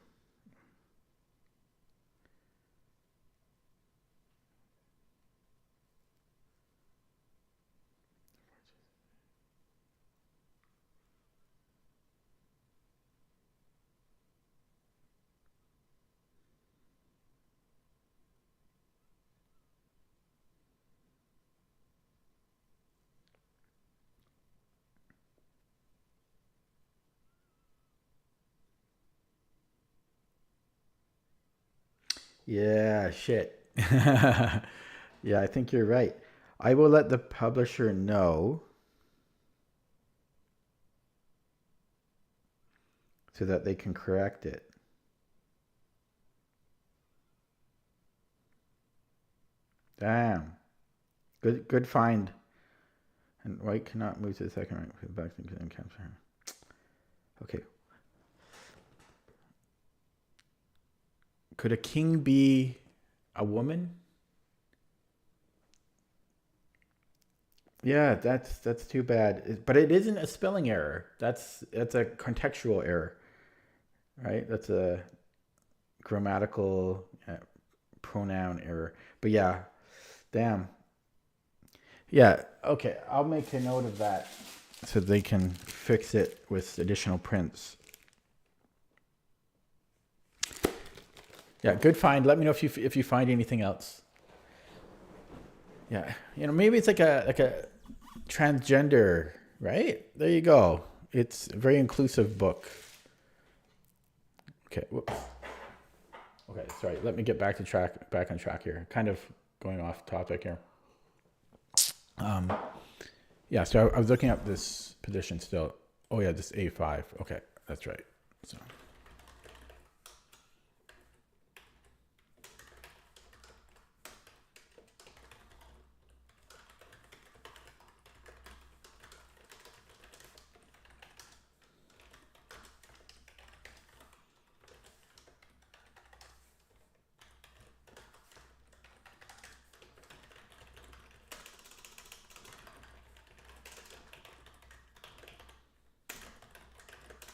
S1: Yeah, shit. Yeah, I think you're right. I will let the publisher know so that they can correct it. Damn. Good find. And white cannot move to the second rank. Black can capture her. Okay. Could a king be a woman? Yeah, that's too bad. But it isn't a spelling error. That's a contextual error, right? That's a grammatical pronoun error. But yeah, damn. Yeah, okay. I'll make a note of that so they can fix it with additional prints. Yeah, good find. Let me know if you find anything else. Yeah, maybe it's like a transgender, right? There you go. It's a very inclusive book. Okay, whoops. Okay, sorry. Let me get back on track here. Kind of going off topic here. Yeah, so I was looking up this position still. Oh yeah, this A5. Okay, that's right. So.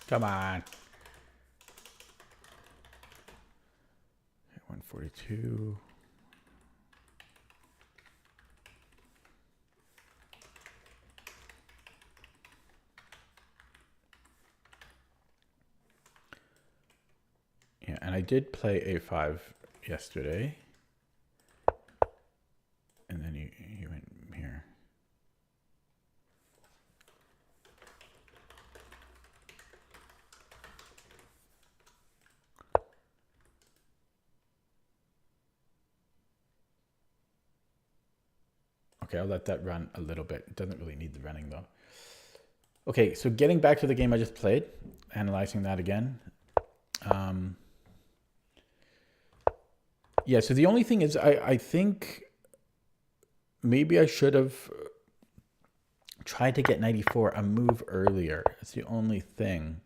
S1: Come on. 142. Yeah, and I did play A5 yesterday. And then you went here. Okay, I'll let that run a little bit. It doesn't really need the running though. Okay, so getting back to the game I just played, analyzing that again. Yeah, so the only thing is I think maybe I should have tried to get 94 a move earlier. That's the only thing.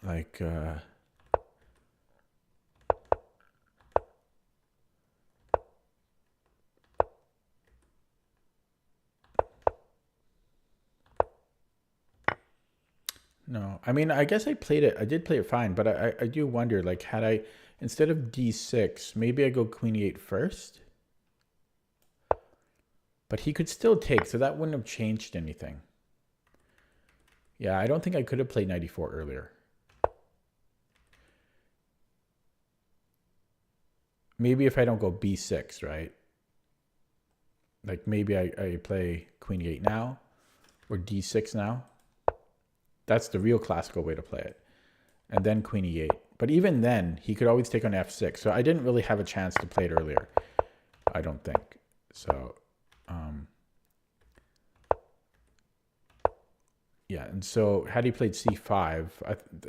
S1: Like, no, I mean, I guess I did play it fine, but I do wonder, like, had I, instead of D6, maybe I go Queen E8 first? But he could still take, so that wouldn't have changed anything. Yeah, I don't think I could have played 94 earlier. Maybe if I don't go B6, right? Like maybe I play Queen E8 now or D6 now. That's the real classical way to play it. And then Queen E8. But even then, he could always take on F6. So I didn't really have a chance to play it earlier. I don't think. So, yeah. And so had he played C5,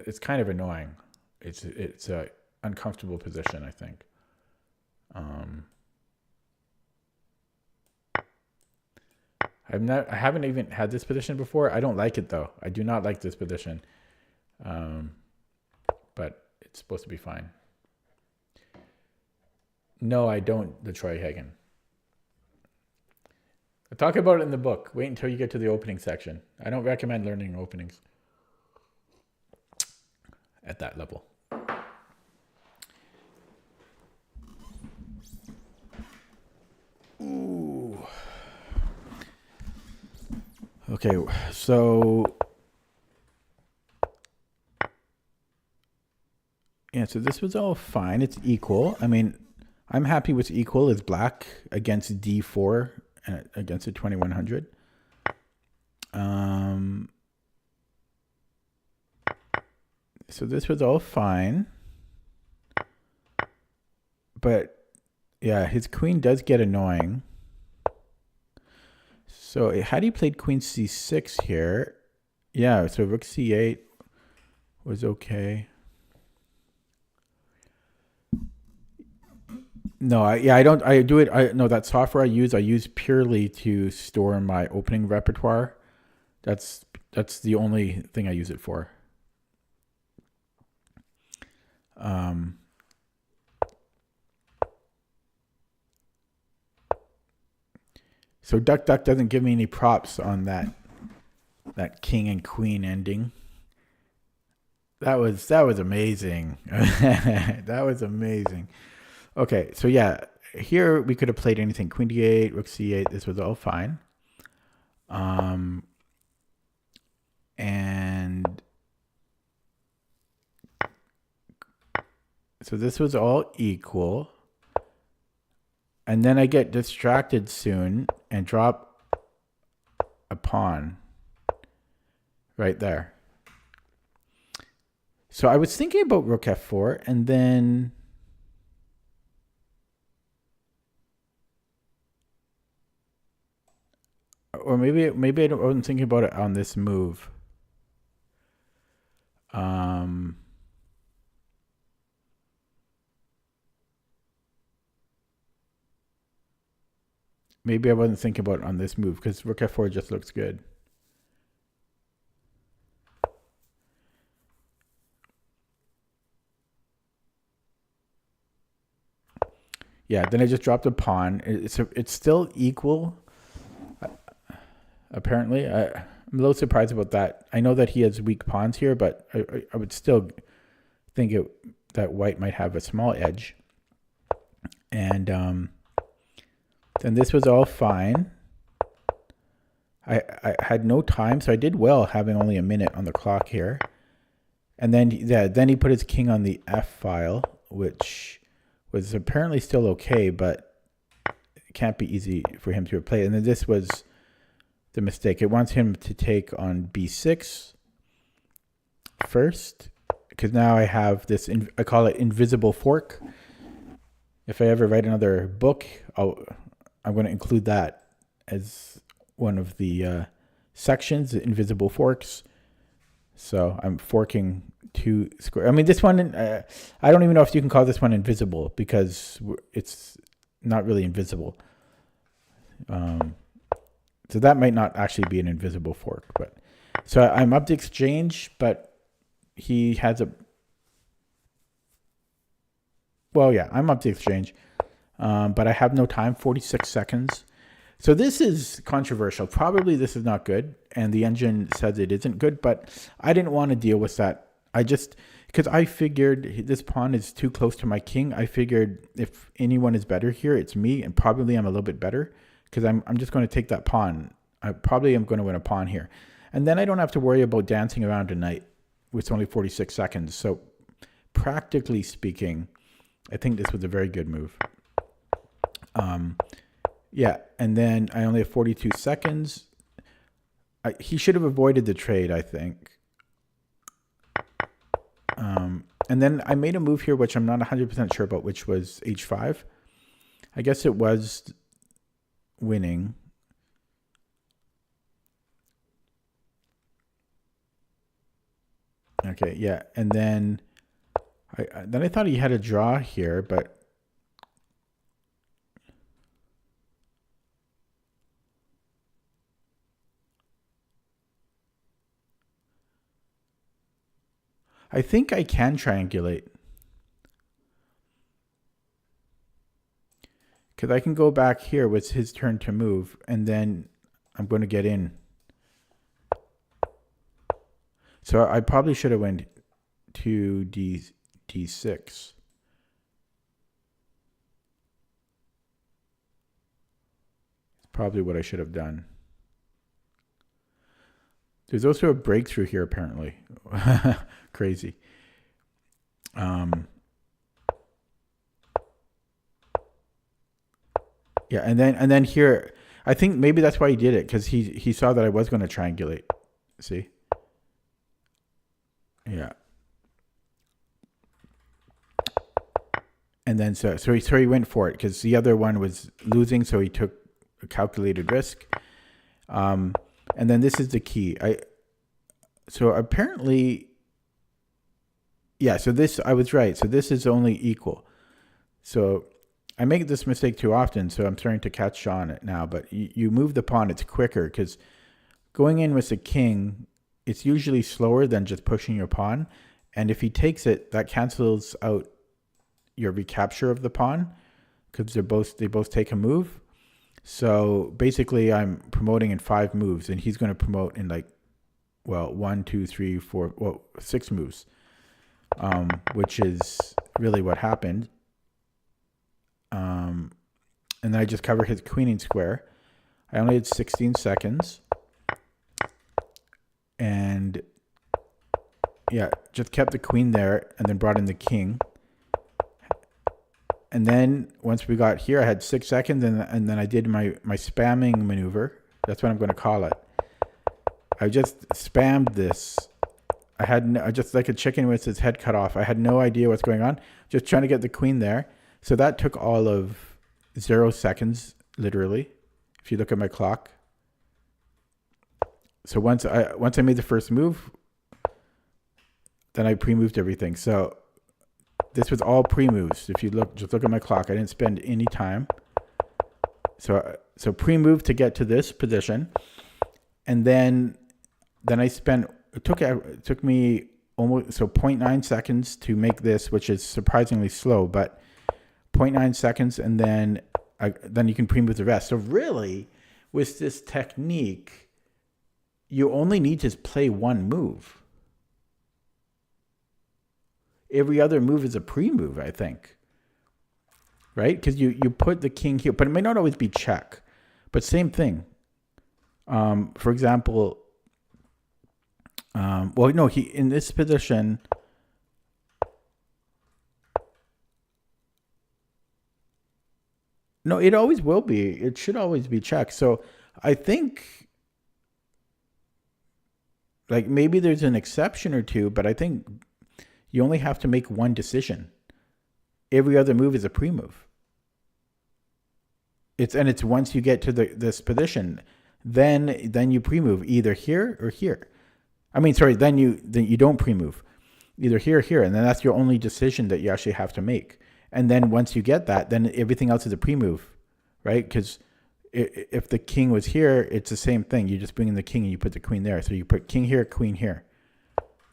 S1: it's kind of annoying. It's a uncomfortable position, I think. I haven't even had this position before. I don't like it though. I do not like this position. But it's supposed to be fine. No, I don't, the Troy Hagen. I talk about it in the book. Wait until you get to the opening section. I don't recommend learning openings at that level. Ooh. Okay, so yeah, so this was all fine. It's equal. I mean, I'm happy with equal as black against D4 and against a 2100. So this was all fine. But yeah, his queen does get annoying. So had he played Queen C6 here, yeah, so Rook C8 was okay. No, that software I use purely to store my opening repertoire. That's the only thing I use it for. So Duck Duck doesn't give me any props on that king and queen ending. That was amazing. That was amazing. Okay, so yeah, here we could have played anything. Queen D8, Rook C8. This was all fine. And So this was all equal. And then I get distracted soon and drop a pawn right there. So I was thinking about rook f4 and then... Or maybe I wasn't thinking about it on this move. Maybe I wasn't thinking about it on this move because rook f4 just looks good. Yeah, then I just dropped a pawn. It's still equal. Apparently, I'm a little surprised about that. I know that he has weak pawns here, but I would still think that white might have a small edge. And then this was all fine. I had no time, so I did well having only a minute on the clock here. And then he put his king on the F file, which was apparently still okay, but it can't be easy for him to replay. And then this was the mistake. It wants him to take on B6 first, because now I have this, I call it invisible fork. If I ever write another book, I'm going to include that as one of the sections, the invisible forks. So I'm forking two square. I mean, this one, I don't even know if you can call this one invisible because it's not really invisible. So that might not actually be an invisible fork, but so I'm up to exchange, but he has I'm up to exchange, but I have no time, 46 seconds. So this is controversial. Probably this is not good, and the engine says it isn't good, but I didn't want to deal with that. Because I figured this pawn is too close to my king. I figured if anyone is better here, it's me, and probably I'm a little bit better. Because I'm just going to take that pawn. I probably am going to win a pawn here. And then I don't have to worry about dancing around tonight with only 46 seconds. So practically speaking, I think this was a very good move. Yeah, and then I only have 42 seconds. He should have avoided the trade, I think. And then I made a move here, which I'm not 100% sure about, which was h5. I guess it was winning. Okay, yeah, and then I thought he had a draw here, but I think I can triangulate. Because I can go back here with his turn to move, and then I'm going to get in. So I probably should have went to D6. Probably what I should have done. There's also a breakthrough here, apparently. Crazy. Yeah, and then here, I think maybe that's why he did it, because he saw that I was going to triangulate. See? Yeah. And then so he went for it, because the other one was losing, so he took a calculated risk. And then this is the key. So apparently, yeah, so this, I was right. So this is only equal. So I make this mistake too often, so I'm starting to catch on it now. But you move the pawn, it's quicker, because going in with the king, it's usually slower than just pushing your pawn. And if he takes it, that cancels out your recapture of the pawn, because they both take a move. So basically, I'm promoting in 5 moves, and he's going to promote in 1, 2, 3, 4, 6 moves, which is really what happened. And then I just cover his queening square. I only had 16 seconds. And yeah, just kept the queen there and then brought in the king. And then once we got here, I had 6 seconds, and then I did my spamming maneuver. That's what I'm going to call it. I just spammed this. I just like a chicken with its head cut off. I had no idea what's going on. Just trying to get the queen there. So that took all of 0 seconds, literally, if you look at my clock. So once I made the first move, then I pre-moved everything. So this was all pre-moves. If you just look at my clock, I didn't spend any time. So pre-move to get to this position, and then I spent. It took me almost 0.9 seconds to make this, which is surprisingly slow, but 0.9 seconds, and then you can pre-move the rest. So really, with this technique, you only need to play one move. Every other move is a pre-move, I think. Right? Because you put the king here, but it may not always be check. But same thing. For example, in this position, no, it always will be. It should always be check. So I think, like, maybe there's an exception or two, but I think you only have to make one decision. Every other move is a pre-move. It's once you get to this position, then you pre-move either here or here. I mean, sorry, then you don't pre-move, either here or here, and then that's your only decision that you actually have to make. And then once you get that, then everything else is a pre-move, right? Because if the king was here, it's the same thing. You just bring in the king and you put the queen there. So you put king here, queen here,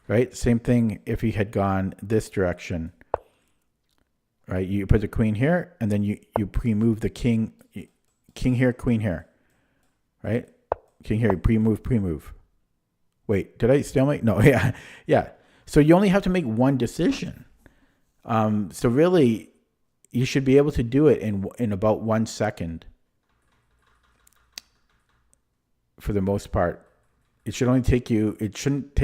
S1: right? Same thing if he had gone this direction, right? You put the queen here, and then you pre-move the king here, queen here, right? King here, pre-move. Wait, did I stalemate? No, yeah. So you only have to make one decision. So really, you should be able to do it in about 1 second. For the most part, it should only take you. It shouldn't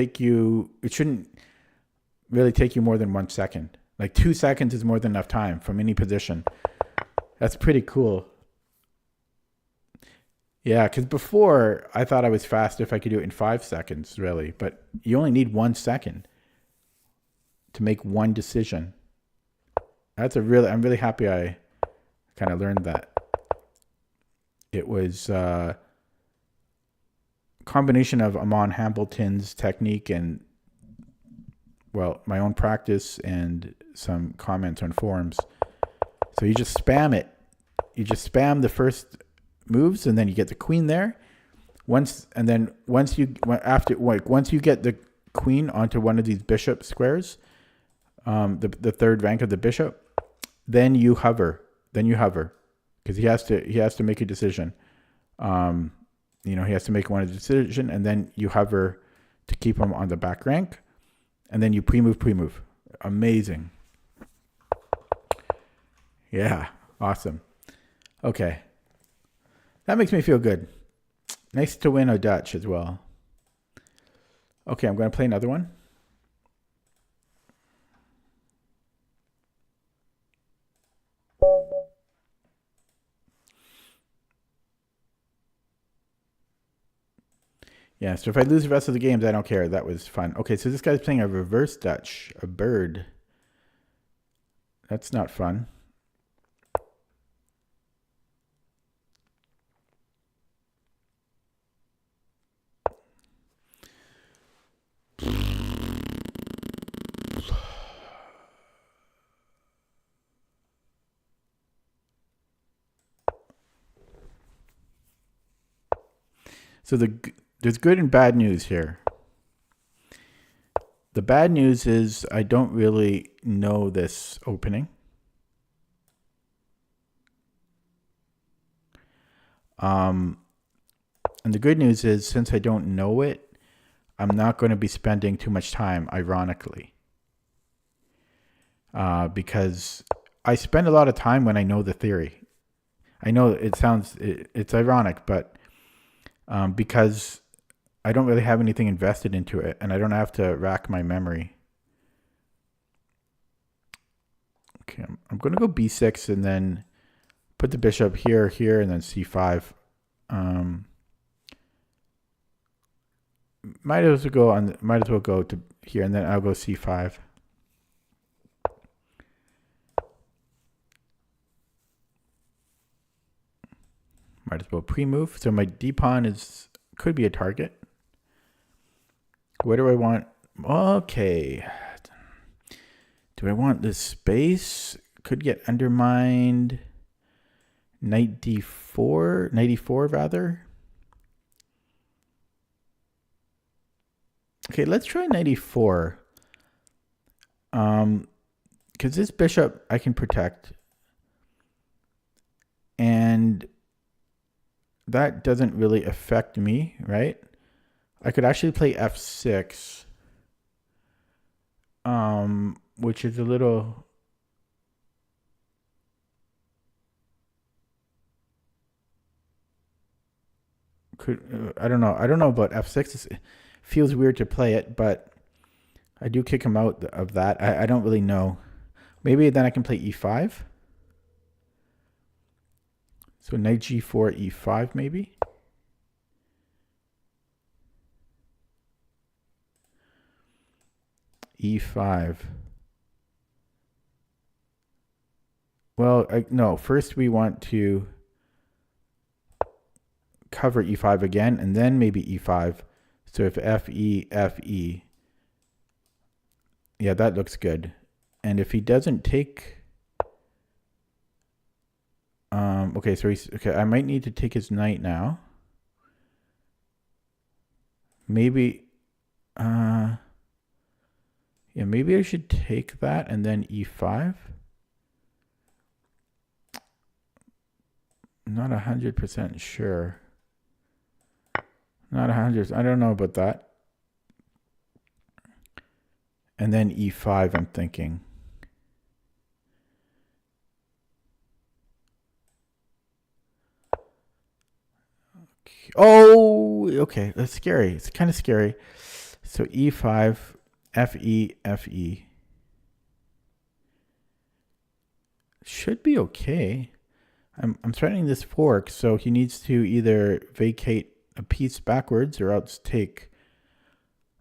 S1: really take you more than 1 second. Like 2 seconds is more than enough time from any position. That's pretty cool. Yeah, because before I thought I was fast if I could do it in 5 seconds, really. But you only need 1 second to make one decision. I'm really happy I kind of learned that. It was a combination of Amon Hambleton's technique and, well, my own practice and some comments on forums. So you just spam it. You just spam the first moves, and then you get the queen there. Once you get the queen onto one of these bishop squares, the third rank of the bishop, then you hover. Because he has to make a decision. He has to make one decision, and then you hover to keep him on the back rank, and then you pre-move. Amazing. Yeah, awesome. Okay. That makes me feel good. Nice to win a Dutch as well. Okay, I'm going to play another one. Yeah, so if I lose the rest of the games, I don't care. That was fun. Okay, so this guy's playing a reverse Dutch, a bird. That's not fun. So there's good and bad news here. The bad news is I don't really know this opening. And the good news is, since I don't know it, I'm not going to be spending too much time, ironically. Because I spend a lot of time when I know the theory. I know it's ironic, but because I don't really have anything invested into it, and I don't have to rack my memory. Okay, I'm going to go b6 and then put the bishop here, here, and then c5. Might as well go to here, and then I'll go c5. Might as well pre-move. So my d pawn could be a target. What do I want? Okay. Do I want this space? Could get undermined. Knight d4, knight e4 rather. Okay, let's try knight e4. Because this bishop I can protect. And that doesn't really affect me, right? I could actually play f6. Which is a little... I don't know. I don't know about f6. It feels weird to play it, but I do kick him out of that. I don't really know. Maybe then I can play e5. So knight g4, e5 maybe. e5. Well, no. First we want to cover e5 again, and then maybe e5. So if fe, fe. Yeah, that looks good. And if he doesn't take... okay, so I might need to take his knight now. Maybe... yeah, maybe I should take that and then e5. Not 100% sure. Not 100. I don't know about that. And then e5, I'm thinking. Okay. Oh, okay. That's scary. It's kind of scary. So e5, fe, fe. Should be okay. I'm threatening this fork, so he needs to either vacate a piece backwards or else take.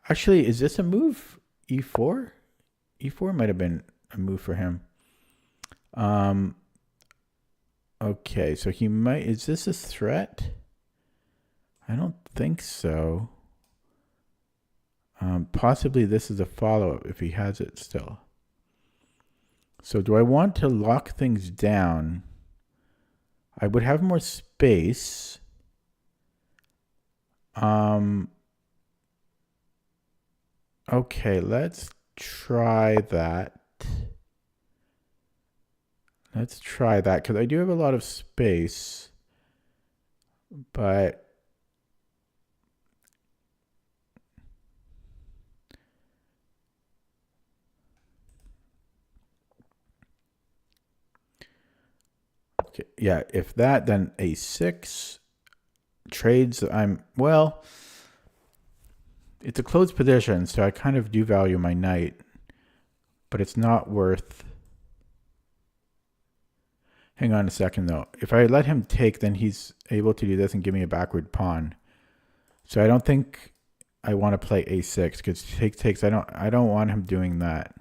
S1: Actually, is this a move? e4? e4 might have been a move for him. Okay, so he might... Is this a threat? I don't think so. Possibly this is a follow-up if he has it still. So do I want to lock things down? I would have more space. Okay, let's try that. Let's try that, because I do have a lot of space. But... okay, yeah, if that, then a6 trades. Well, it's a closed position, so I kind of do value my knight, but it's not worth... Hang on a second, though. If I let him take, then he's able to do this and give me a backward pawn. So I don't think I want to play a6, because take takes. I don't want him doing that.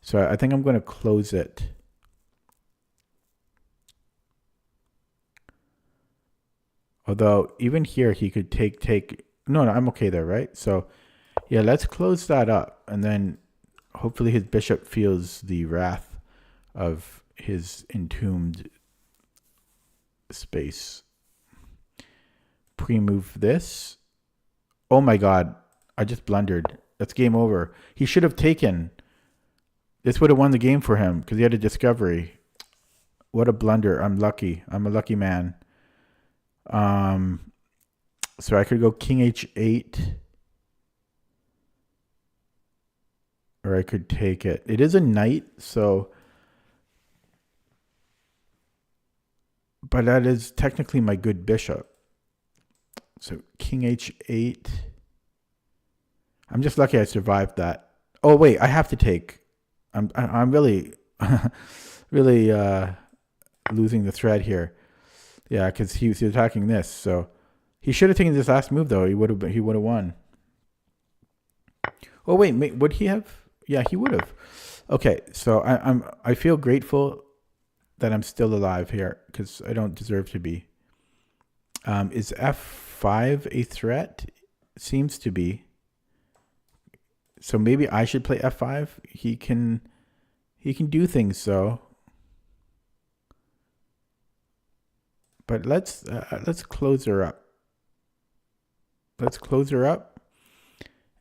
S1: So I think I'm going to close it. Although even here he could take. No, I'm okay there, right? So yeah, let's close that up, and then hopefully his bishop feels the wrath of his entombed space. Pre-move this. Oh my god, I just blundered. That's game over. He should have taken. This would have won the game for him because he had a discovery. What a blunder. I'm lucky. I'm a lucky man. So I could go king h8. Or I could take it. It is a knight, so... But that is technically my good bishop. So king h8. I'm just lucky I survived that. Oh wait, I have to take. I'm really... really losing the thread here. Yeah, because he was attacking this, so he should have taken this last move though. He would have won. Oh wait, would he have? Yeah, he would have. Okay, so I feel grateful that I'm still alive here because I don't deserve to be. Is F5 a threat? Seems to be. So maybe I should play F5. He can do things so. But let's close her up. Let's close her up.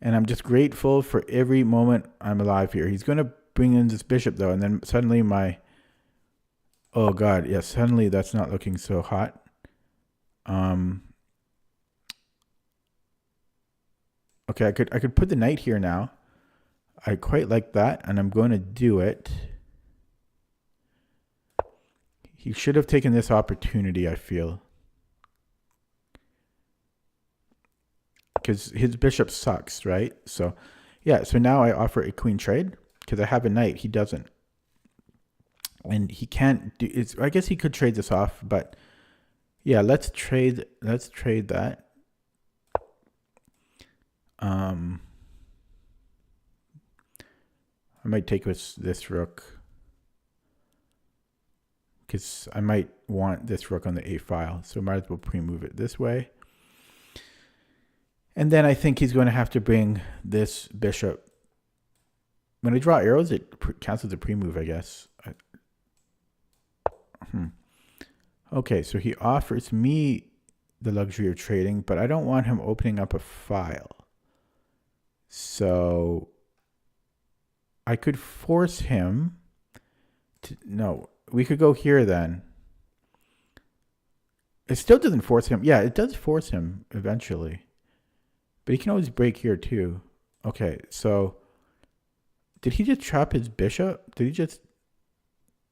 S1: And I'm just grateful for every moment I'm alive here. He's going to bring in this bishop though, and then suddenly oh god, yeah, suddenly that's not looking so hot. Okay, I could put the knight here now. I quite like that, and I'm going to do it. He should have taken this opportunity, I feel. Because his bishop sucks, right? So, yeah, so now I offer a queen trade because I have a knight. He doesn't. And he can't do it. I guess he could trade this off, but yeah, let's trade that. I might take this rook because I might want this rook on the A file, so might as well pre-move it this way. And then I think he's going to have to bring this bishop. When I draw arrows, it counts as a pre-move, I guess. Okay, so he offers me the luxury of trading, but I don't want him opening up a file. So I could force him to, no, we could go here then. It still doesn't force him. Yeah, it does force him eventually. But he can always break here too. Okay, so did he just trap his bishop? Did he just,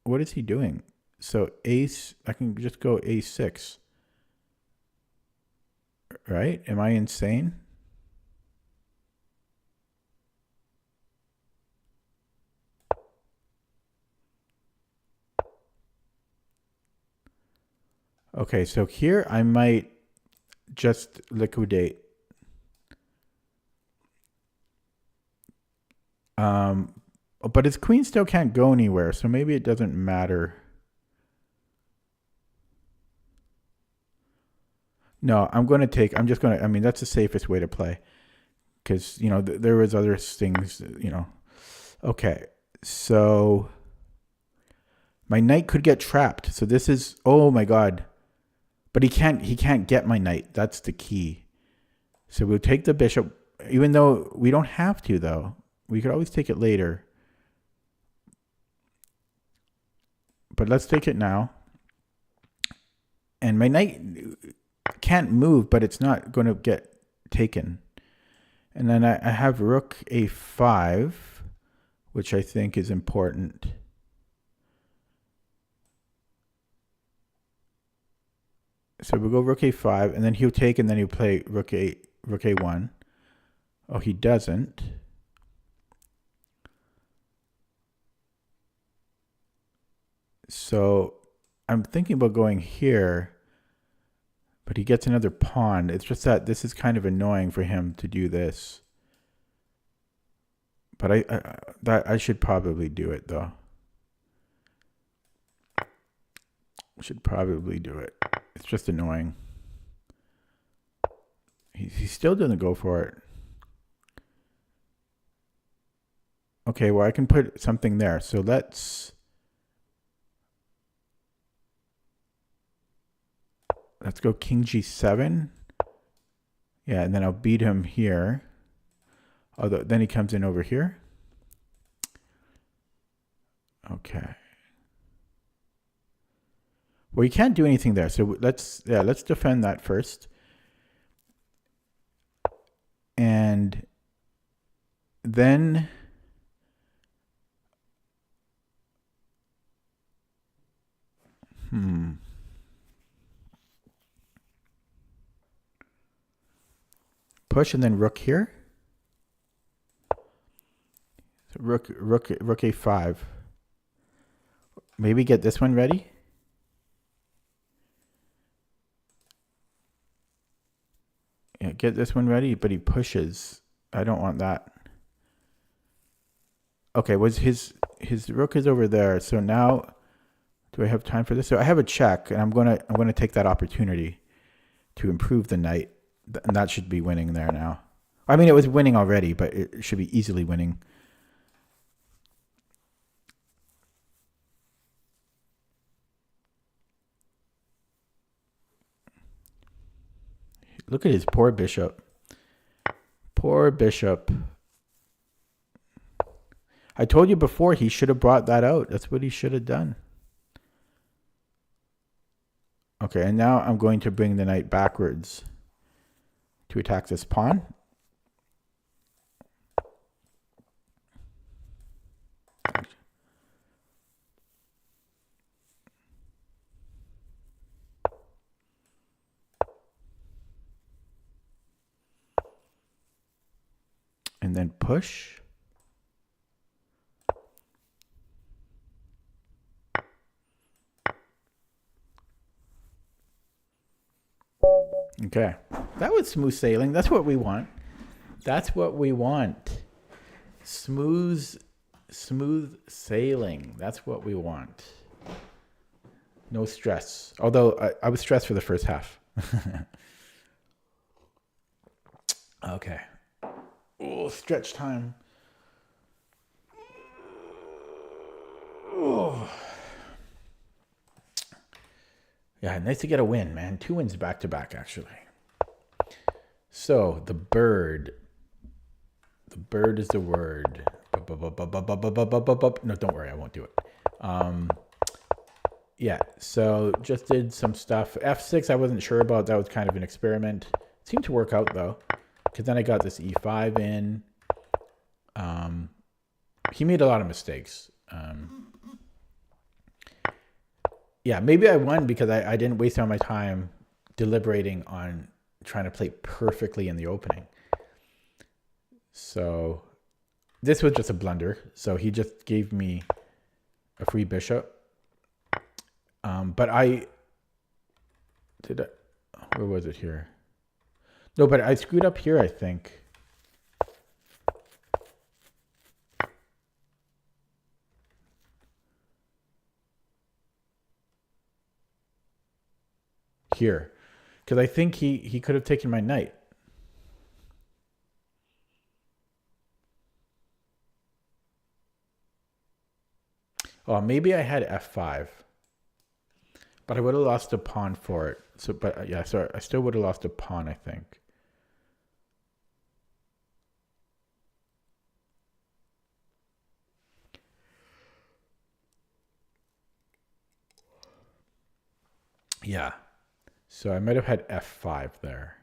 S1: what is he doing? So ace, I can just go a6. Right? Am I insane? Okay, so here I might just liquidate. But his queen still can't go anywhere, so maybe it doesn't matter. No, I mean, that's the safest way to play. Because, you know, there was other things, you know. Okay, so my knight could get trapped. So this is, oh my god. But he can't get my knight. That's the key. So we'll take the bishop, even though we don't have to, though. We could always take it later. But let's take it now. And my knight can't move, but it's not going to get taken. And then I have rook a5, which I think is important. So we'll go rook a5, and then he'll take, and then he'll play rook a1. Oh, he doesn't. So I'm thinking about going here, but he gets another pawn. It's just that this is kind of annoying for him to do this. But I should probably do it though. Should probably do it. It's just annoying. He still doesn't go for it. Okay, well I can put something there. So let's go king g7. Yeah, and then I'll beat him here. Although then he comes in over here. Okay. Well, you can't do anything there. So let's defend that first. And then push and then rook here. So rook a5. Maybe get this one ready. Yeah, get this one ready, but he pushes. I don't want that. Okay, was his rook is over there. So now, do I have time for this? So I have a check, and I'm gonna take that opportunity to improve the knight, and that should be winning there now. I mean, it was winning already, but it should be easily winning. Look at his poor bishop. Poor bishop. I told you before he should have brought that out. That's what he should have done. Okay, and now I'm going to bring the knight backwards to attack this pawn. And then push. Okay, that was smooth sailing. That's what we want. That's what we want. Smooth sailing. That's what we want. No stress. Although I was stressed for the first half. Okay. Oh, stretch time. Oh. Yeah, nice to get a win, man. 2 wins back to back, actually. So, the bird. The bird is the word. No, don't worry, I won't do it. Yeah, so just did some stuff. F6 I wasn't sure about. That was kind of an experiment. It seemed to work out, though. Because then I got this E5 in. He made a lot of mistakes. Yeah, maybe I won because I didn't waste all my time deliberating on trying to play perfectly in the opening. So this was just a blunder. So he just gave me a free bishop. But where was it here? No, but I screwed up here, I think. Here. Because I think he could have taken my knight. Oh, maybe I had F5. But I would have lost a pawn for it. So, but yeah, so I still would have lost a pawn, I think. Yeah. So I might have had F5 there.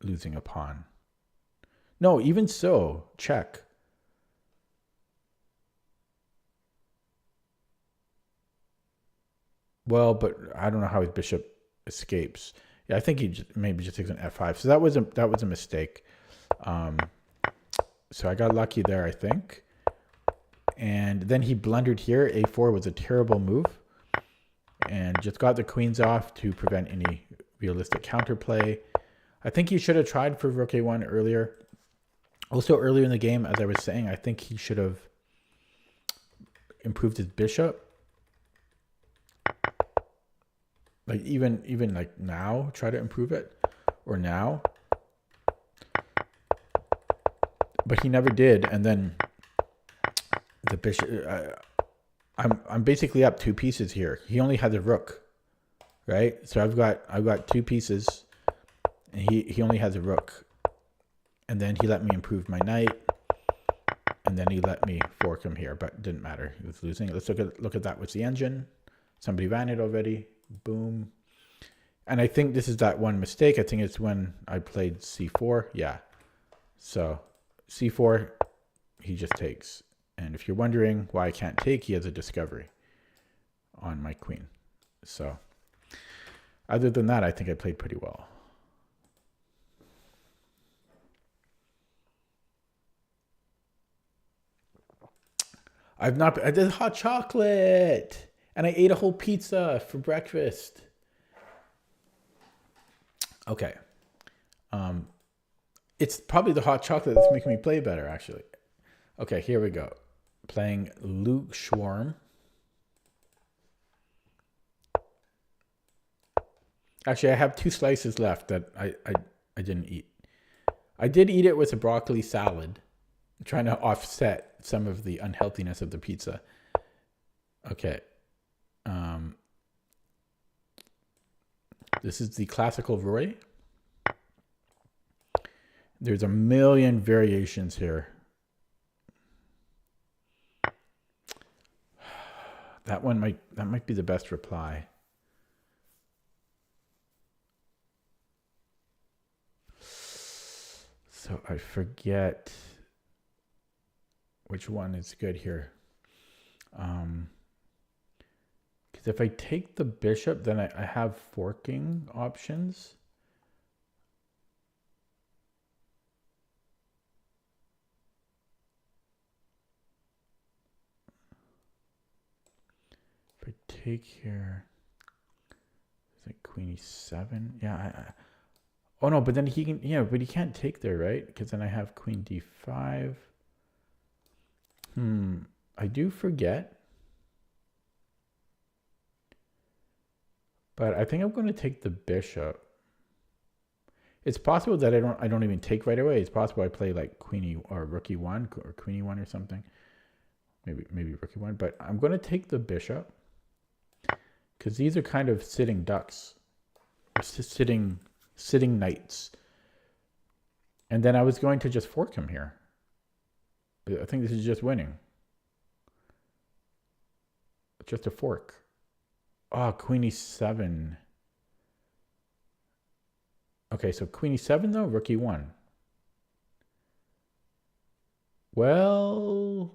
S1: Losing a pawn. No, even so, check. Well, but I don't know how his bishop escapes. Yeah, I think he maybe just takes an F5. So that was a mistake. So I got lucky there, I think. And then he blundered here. A4 was a terrible move. And just got the queens off to prevent any realistic counterplay. I think he should have tried for rook A1 earlier. Also earlier in the game, as I was saying, I think he should have improved his bishop. Like even like now, try to improve it. Or now. But he never did. And then the bishop... I'm basically up 2 pieces here. He only has a rook, right? So I've got 2 pieces, and he only has a rook. And then he let me improve my knight, and then he let me fork him here, but it didn't matter. He was losing. Let's look at that with the engine. Somebody ran it already. Boom. And I think this is that one mistake. I think it's when I played C4. Yeah. So C4, he just takes. And if you're wondering why I can't take, he has a discovery on my queen. So other than that, I think I played pretty well. I did hot chocolate and I ate a whole pizza for breakfast. Okay. It's probably the hot chocolate that's making me play better, actually. Okay, here we go. Playing Luke Schwarm. Actually, I have 2 slices left that I didn't eat. I did eat it with a broccoli salad, trying to offset some of the unhealthiness of the pizza. Okay. This is the classical Roy. There's a million variations here. That might be the best reply. So I forget which one is good here. Because if I take the bishop, then I have forking options. If I take here, is it queen e7? Yeah. Oh no, but then he can. Yeah, but he can't take there, right? Because then I have queen d5. I do forget. But I think I'm going to take the bishop. It's possible that I don't even take right away. It's possible I play like queen e or rook e1 or queen e1 or something. Maybe rook e1, but I'm going to take the bishop because these are kind of sitting ducks, sitting knights. And then I was going to just fork him here. I think this is just winning. Just a fork. Oh, queen e7. Okay, so queen e7 though, rook e1. Well,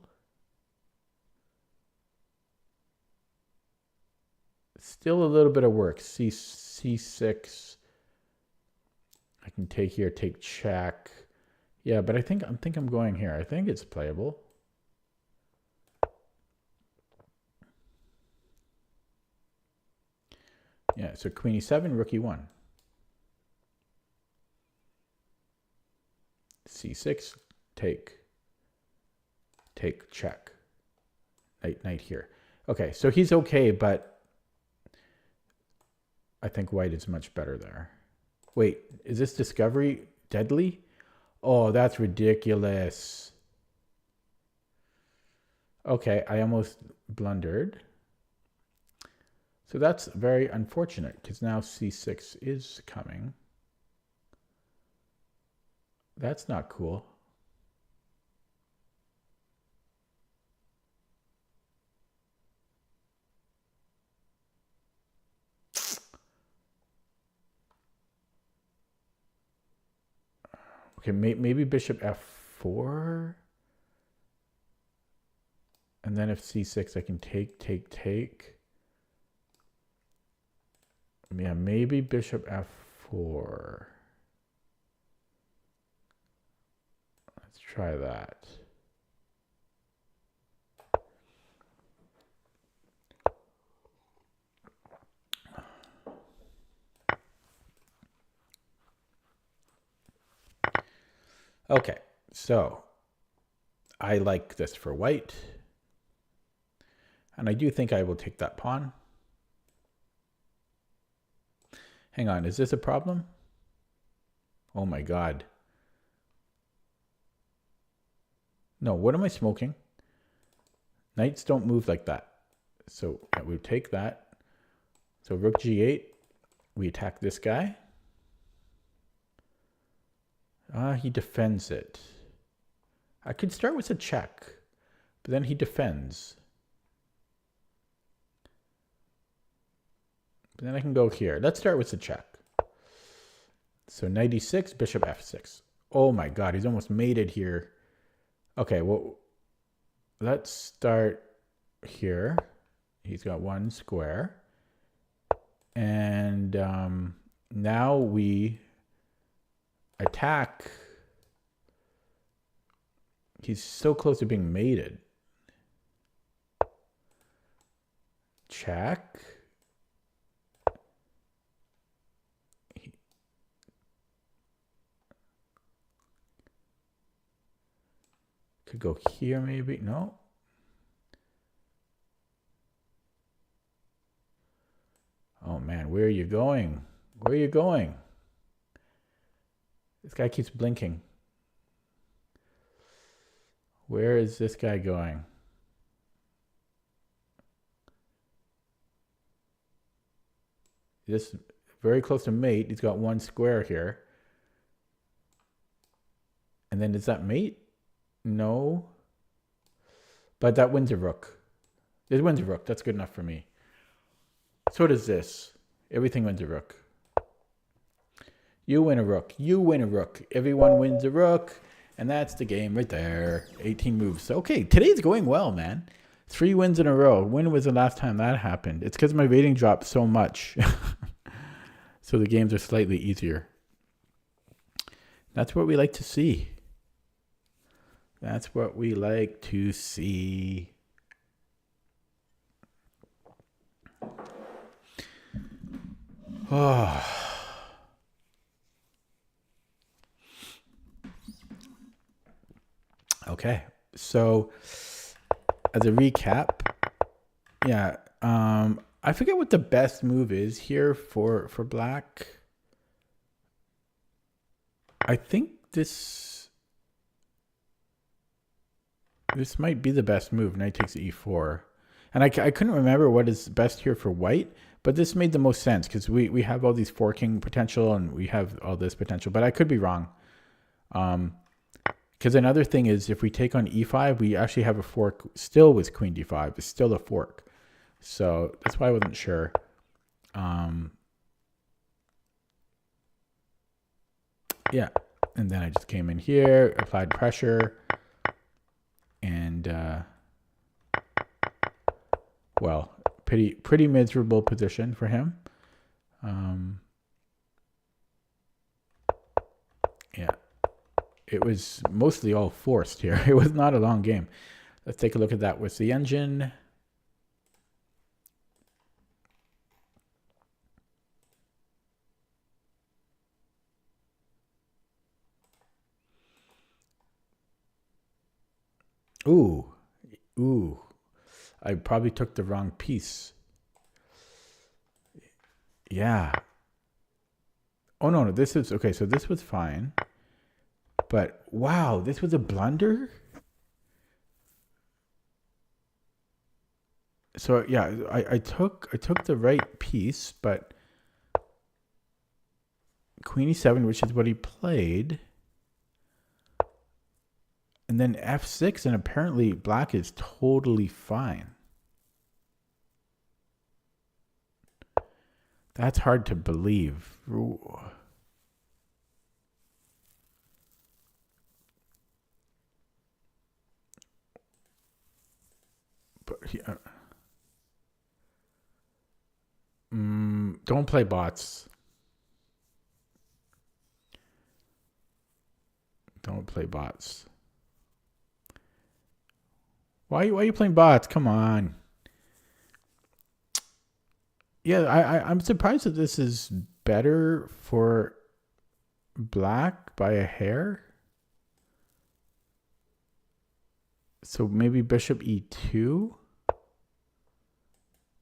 S1: still a little bit of work. C6. I can take here, take check. Yeah, but I think I'm going here. I think it's playable. Yeah, so queen e7, rook e1. C6, take check. Knight here. Okay, so he's okay, but I think white is much better there. Wait, is this discovery deadly? Oh, that's ridiculous. Okay, I almost blundered. So that's very unfortunate because now c6 is coming. That's not cool. Okay, maybe bishop f4. And then if c6, I can take. Yeah, maybe bishop f4. Let's try that. Okay, so I like this for white. And I do think I will take that pawn. Hang on, is this a problem? Oh my god. No, what am I smoking? Knights don't move like that. So we take that. So rook g8, we attack this guy. He defends it. I could start with a check, but then he defends. But then I can go here. Let's start with the check. So knight e6, bishop f6. Oh my god, he's almost mated here. Okay, well, let's start here. He's got one square. And now we attack. He's so close to being mated. check. Could go here maybe. No. Oh man, where are you going? Where are you going? This guy keeps blinking. Where is this guy going? This very close to mate. He's got one square here. And then is that mate? No. But that wins a rook. It wins a rook. That's good enough for me. So does this. Everything wins a rook. You win a rook. You win a rook. Everyone wins a rook. And that's the game right there. 18 moves. Okay, today's going well, man. 3 wins in a row. When was the last time that happened? It's because my rating dropped so much. So the games are slightly easier. That's what we like to see. That's what we like to see. Oh. Okay, so as a recap, yeah, I forget what the best move is here for black. I think this might be the best move. Knight takes e4, and I couldn't remember what is best here for white, but this made the most sense because we have all these forking potential and we have all this potential, but I could be wrong. Because another thing is, if we take on e5, we actually have a fork still with queen d5. It's still a fork. So that's why I wasn't sure. Yeah. And then I just came in here, applied pressure. And, well, pretty miserable position for him. Yeah. It was mostly all forced here. It was not a long game. Let's take a look at that with the engine. Ooh. I probably took the wrong piece. Yeah. Oh, no, this is, okay, so this was fine. But, wow, this was a blunder? So, yeah, I took the right piece, but queen e7, which is what he played. And then f6, and apparently black is totally fine. That's hard to believe. Ooh. But don't play bots. Don't play bots. Why are you playing bots? Come on. Yeah, I'm surprised that this is better for black by a hair. So maybe bishop e2.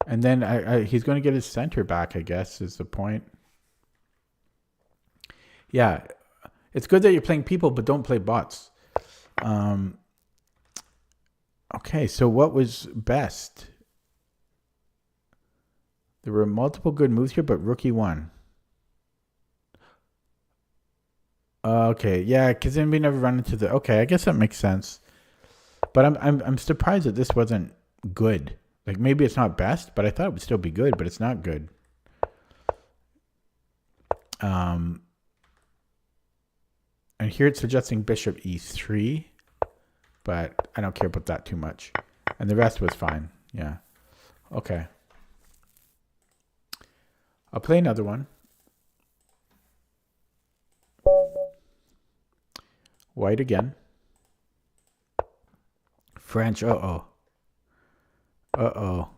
S1: And then he's going to get his center back, I guess, is the point. Yeah, it's good that you're playing people, but don't play bots. Okay, so what was best? There were multiple good moves here, but rook e1. Okay, yeah, because then we never run into the. Okay, I guess that makes sense. But I'm surprised that this wasn't good. Like maybe it's not best, but I thought it would still be good, but it's not good. And here it's suggesting bishop e3, but I don't care about that too much. And the rest was fine. Yeah. Okay. I'll play another one. White again. French. Uh-oh. Uh-oh.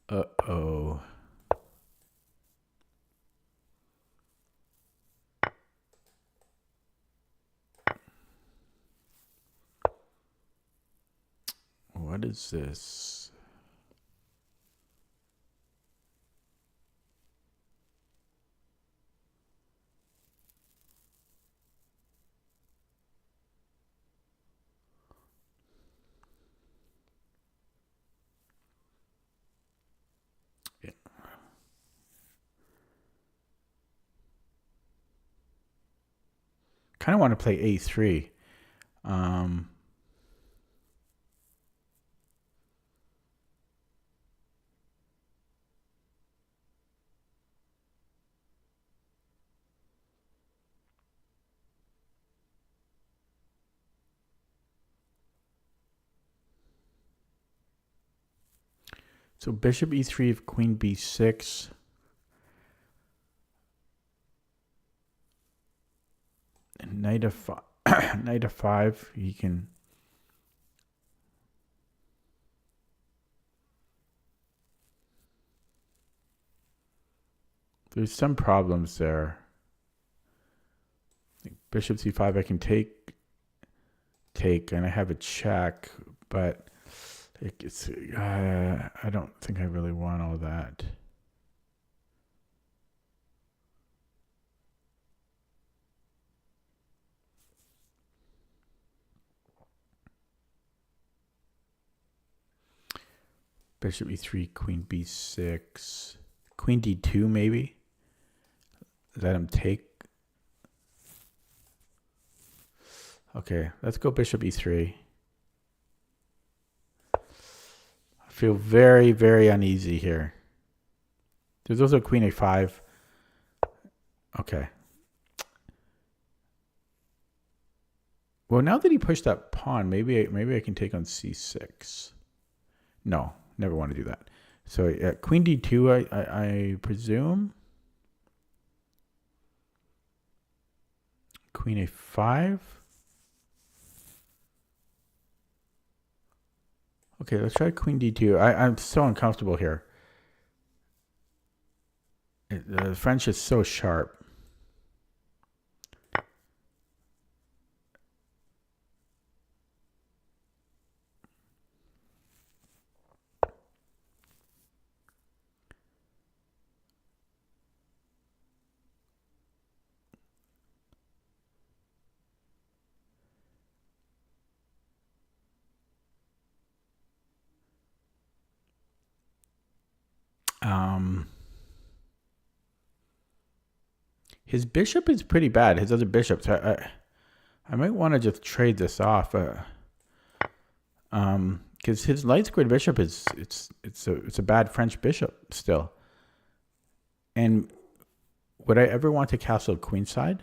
S1: Uh-oh. What is this? Yeah. Kind of want to play A3. Um, so bishop E3, queen B6. And knight F5. Knight F5. He can. There's some problems there. Bishop C5. I can take, and I have a check, but it's. I don't think I really want all that. Bishop E3, queen B6, queen D2 maybe. Let him take. Okay, let's go bishop E3. I feel very, very uneasy here. There's also queen A5. Okay. Well, now that he pushed that pawn, maybe I can take on C6. No, never want to do that. So queen D2, I presume. Queen A5. Okay, let's try queen D2. I'm so uncomfortable here. The French is so sharp. His bishop is pretty bad. His other bishops. I might want to just trade this off. Because his light squared bishop is it's a bad French bishop still. And would I ever want to castle queenside?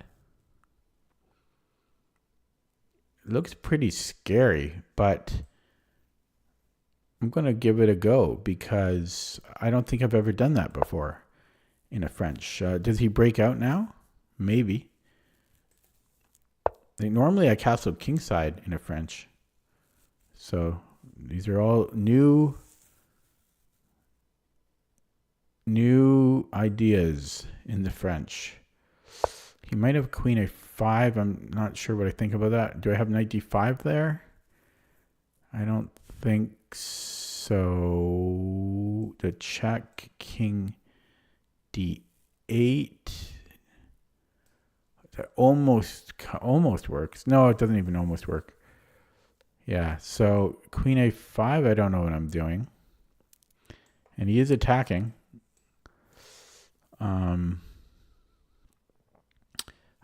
S1: It looks pretty scary, but I'm gonna give it a go because I don't think I've ever done that before in a French. Does he break out now? Maybe. Like normally I castle kingside in a French. So these are all new ideas in the French. He might have queen A5. I'm not sure what I think about that. Do I have knight D5 there? I don't think so. The check, king D8. That almost works. No, it doesn't even almost work. Yeah, so queen A5, I don't know what I'm doing. And he is attacking. I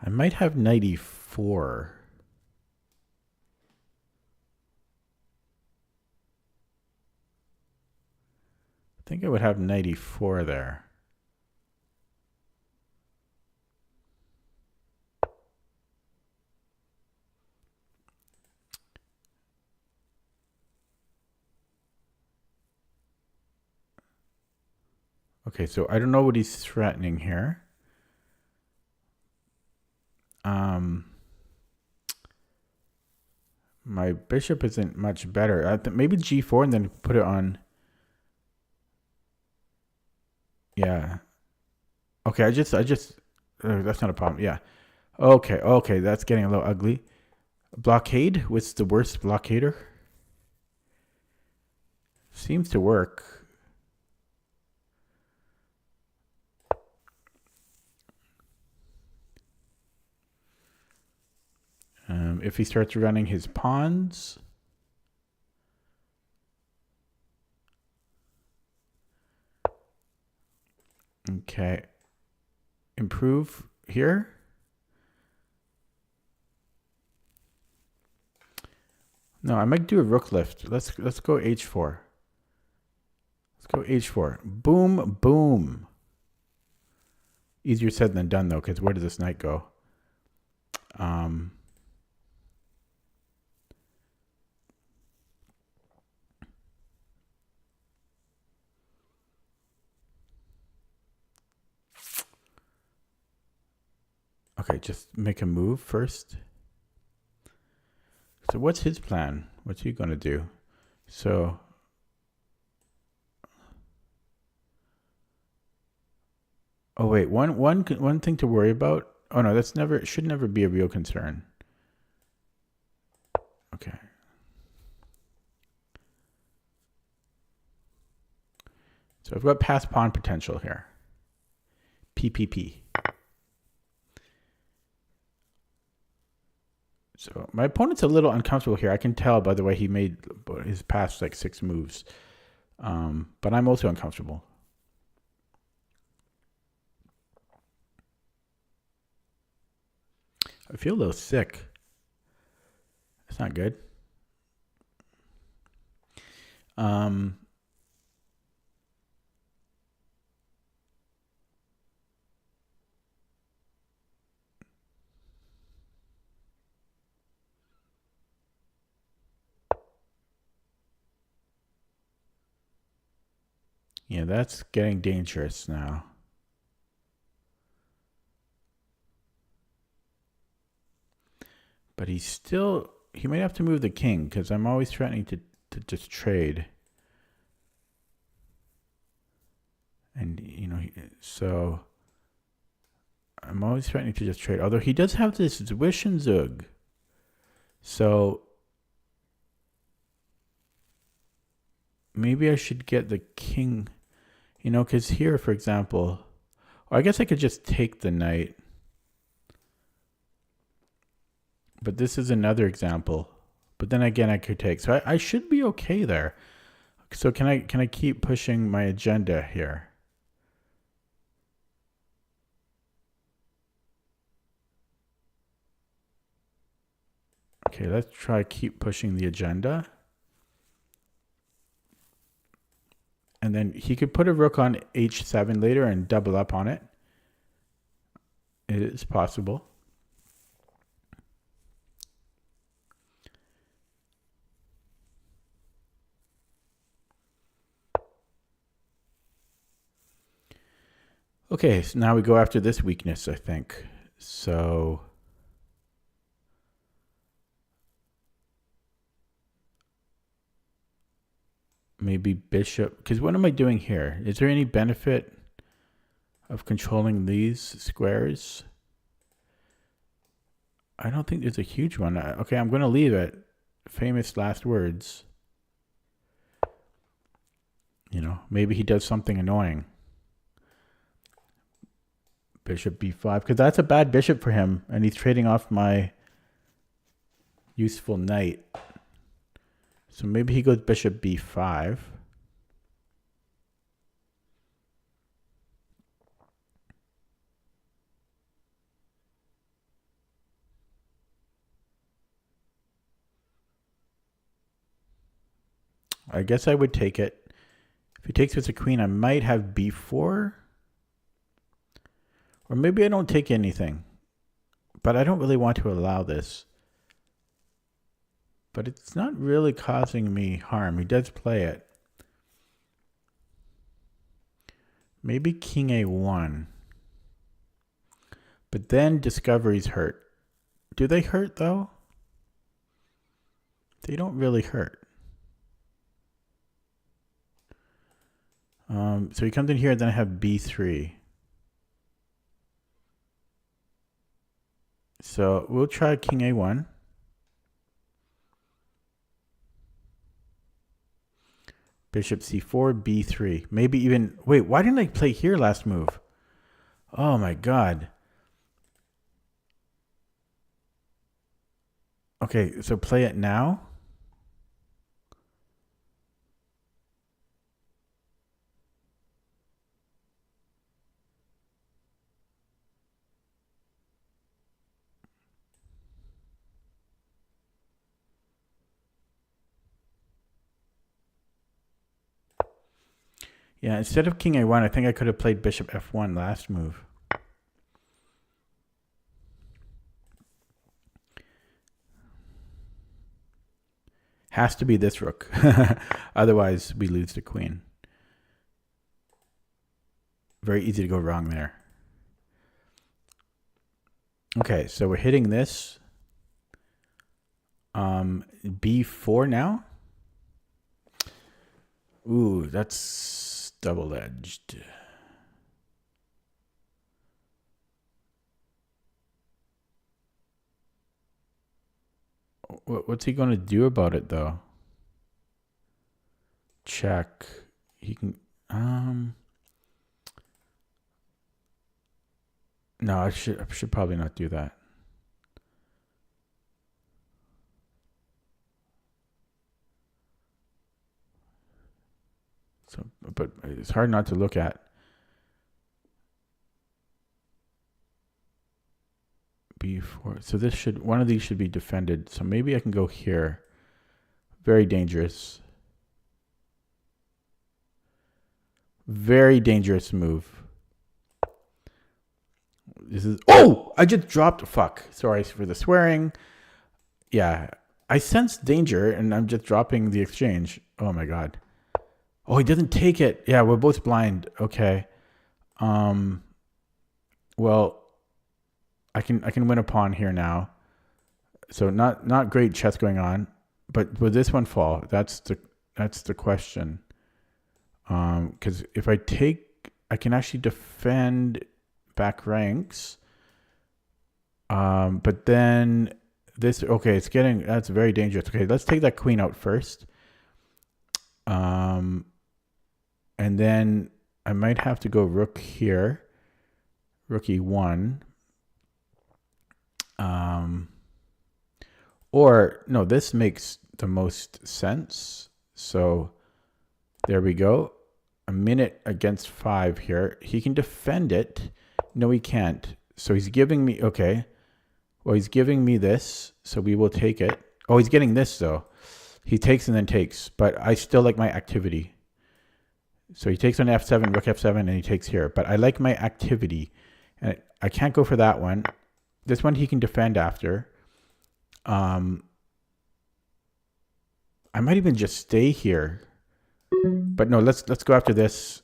S1: might have knight E4. I think I would have knight E4 there. Okay, so I don't know what he's threatening here. My bishop isn't much better. Maybe G4 and then put it on. Yeah. Okay, that's not a problem. Yeah. Okay, that's getting a little ugly. Blockade? What's the worst blockader? Seems to work. If he starts running his pawns. Okay. Improve here. No, I might do a rook lift. Let's go h4. Let's go h4. Boom, boom. Easier said than done though, because where does this knight go? Okay, just make a move first. So what's his plan? What's he gonna do? So oh wait, one thing to worry about. Oh no, it should never be a real concern. Okay. So I've got pass pawn potential here. PPP. So my opponent's a little uncomfortable here. I can tell by the way he made his past like 6 moves. But I'm also uncomfortable. I feel a little sick. That's not good. Yeah, that's getting dangerous now. But he might have to move the king because I'm always threatening to just trade. And, so I'm always threatening to just trade. Although he does have this Zwish and Zug. So maybe I should get the king, because here, for example, or I guess I could just take the knight. But this is another example. But then again, I could take. So I should be okay there. So can I keep pushing my agenda here? Okay, let's try keep pushing the agenda. And then he could put a rook on h7 later and double up on it. It is possible. Okay, so now we go after this weakness, I think. So maybe bishop, because what am I doing here? Is there any benefit of controlling these squares? I don't think there's a huge one. Okay, I'm going to leave it. Famous last words. Maybe he does something annoying. Bishop b5, because that's a bad bishop for him, and he's trading off my useful knight. So maybe he goes bishop b5. I guess I would take it. If he takes with a queen, I might have b4. Or maybe I don't take anything. But I don't really want to allow this. But it's not really causing me harm. He does play it. Maybe king a1. But then discoveries hurt. Do they hurt though? They don't really hurt. So he comes in here, then I have b3. So we'll try king a1. Bishop c4, b3. Maybe even... Wait, why didn't I play here last move? Oh my god. Okay, so play it now. Yeah, instead of king a1, I think I could have played bishop f1 last move. Has to be this rook. Otherwise, we lose the queen. Very easy to go wrong there. Okay, so we're hitting this. b4 now. Ooh, that's double-edged. What's he going to do about it, though? Check. He can... No, I should probably not do that. So, but it's hard not to look at. b4. So this should, one of these should be defended. So maybe I can go here. Very dangerous. Very dangerous move. This is, oh, I just dropped, fuck. Sorry for the swearing. Yeah, I sense danger and I'm just dropping the exchange. Oh my God. Oh, he doesn't take it. Yeah, we're both blind. Okay. Well, I can win a pawn here now. So not great chess going on, but will this one fall? That's the question. Because if I take, I can actually defend back ranks. But then this, okay, it's getting, that's very dangerous. Okay, let's take that queen out first. And then I might have to go rook here. Rook e1. Or no, this makes the most sense. So there we go. A minute against 5 here. He can defend it. No, he can't. So he's giving me, okay. Well, he's giving me this, so we will take it. Oh, he's getting this though. He takes and then takes, but I still like my activity. So he takes on f7, rook f7, and he takes here. But I like my activity. And I can't go for that one. This one he can defend after. I might even just stay here. But no, let's go after this.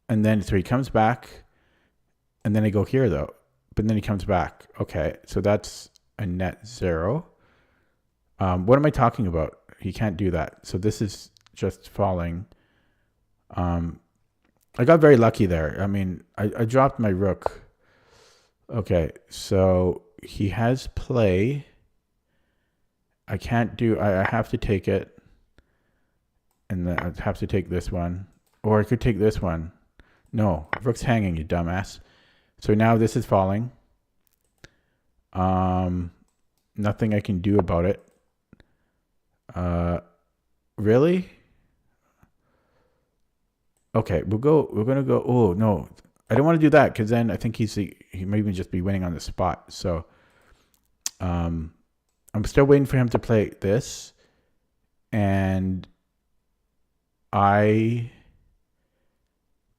S1: And then so he comes back. And then I go here though. But then he comes back. Okay, so that's a net 0. What am I talking about? He can't do that. So this is just falling. I got very lucky there. I mean, I dropped my rook. Okay, so he has play. I can't do, I have to take it. And then I have to take this one. Or I could take this one. No, rook's hanging, you dumbass. So now this is falling. Nothing I can do about it. Really? Okay, we're gonna go, oh no. I don't want to do that because then I think he may even just be winning on the spot. So I'm still waiting for him to play this. And I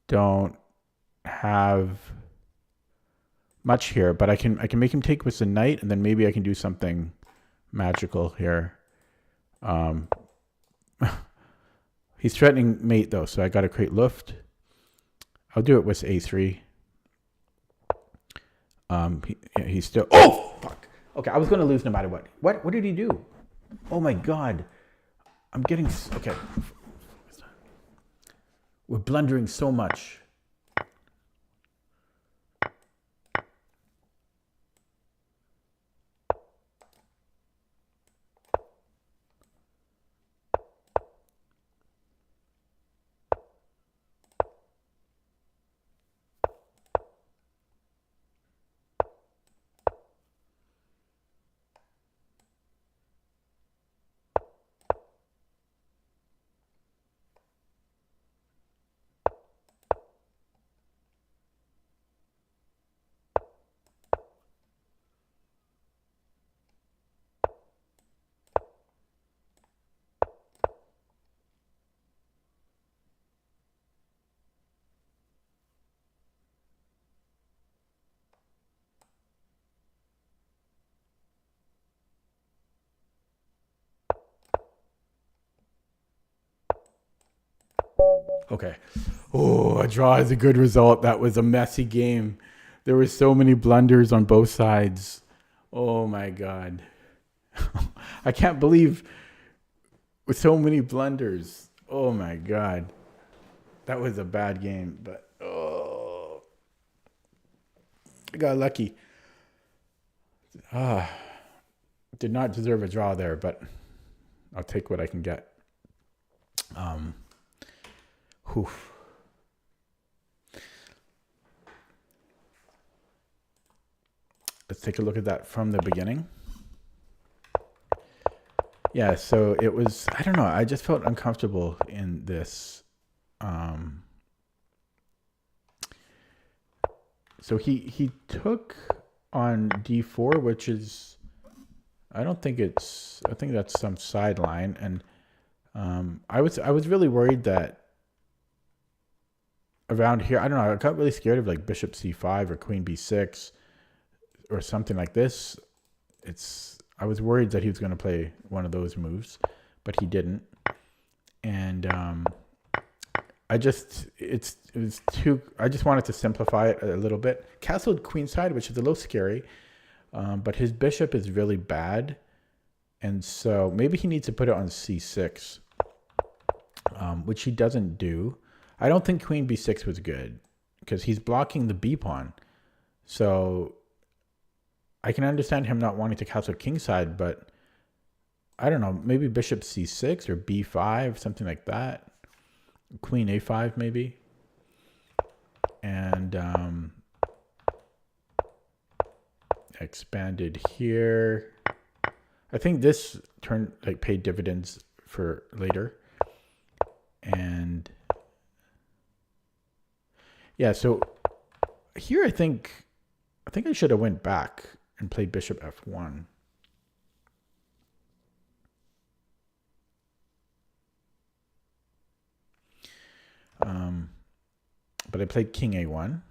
S1: don't have much here, but I can make him take with the knight, and then maybe I can do something magical here. He's threatening mate though, so I got to create Luft. I'll do it with a3. He's still. Oh fuck! Okay, I was going to lose no matter what. What did he do? Oh my God! I'm getting okay. We're blundering so much. Okay. Oh, a draw is a good result. That was a messy game. There were so many blunders on both sides. Oh my God. I can't believe with so many blunders. Oh my God. That was a bad game, but oh, I got lucky. Did not deserve a draw there, but I'll take what I can get. Whew. Let's take a look at that from the beginning. Yeah, so it was, I don't know, I just felt uncomfortable in this. So he took on d4, which is, I think that's some sideline. And I was really worried that around here, I don't know, I got really scared of like bishop c5 or queen b6 or something like this. I was worried that he was going to play one of those moves, but he didn't. And I just wanted to simplify it a little bit. Castled queenside, which is a little scary, but his bishop is really bad. And so maybe he needs to put it on c6, which he doesn't do. I don't think queen b6 was good because he's blocking the b pawn. So I can understand him not wanting to castle kingside, but I don't know, maybe bishop c6 or b5, something like that. Queen a5 maybe. And expanded here. I think this turn like paid dividends for later. And yeah, so here I think I should have went back and played bishop f1. But I played king a1.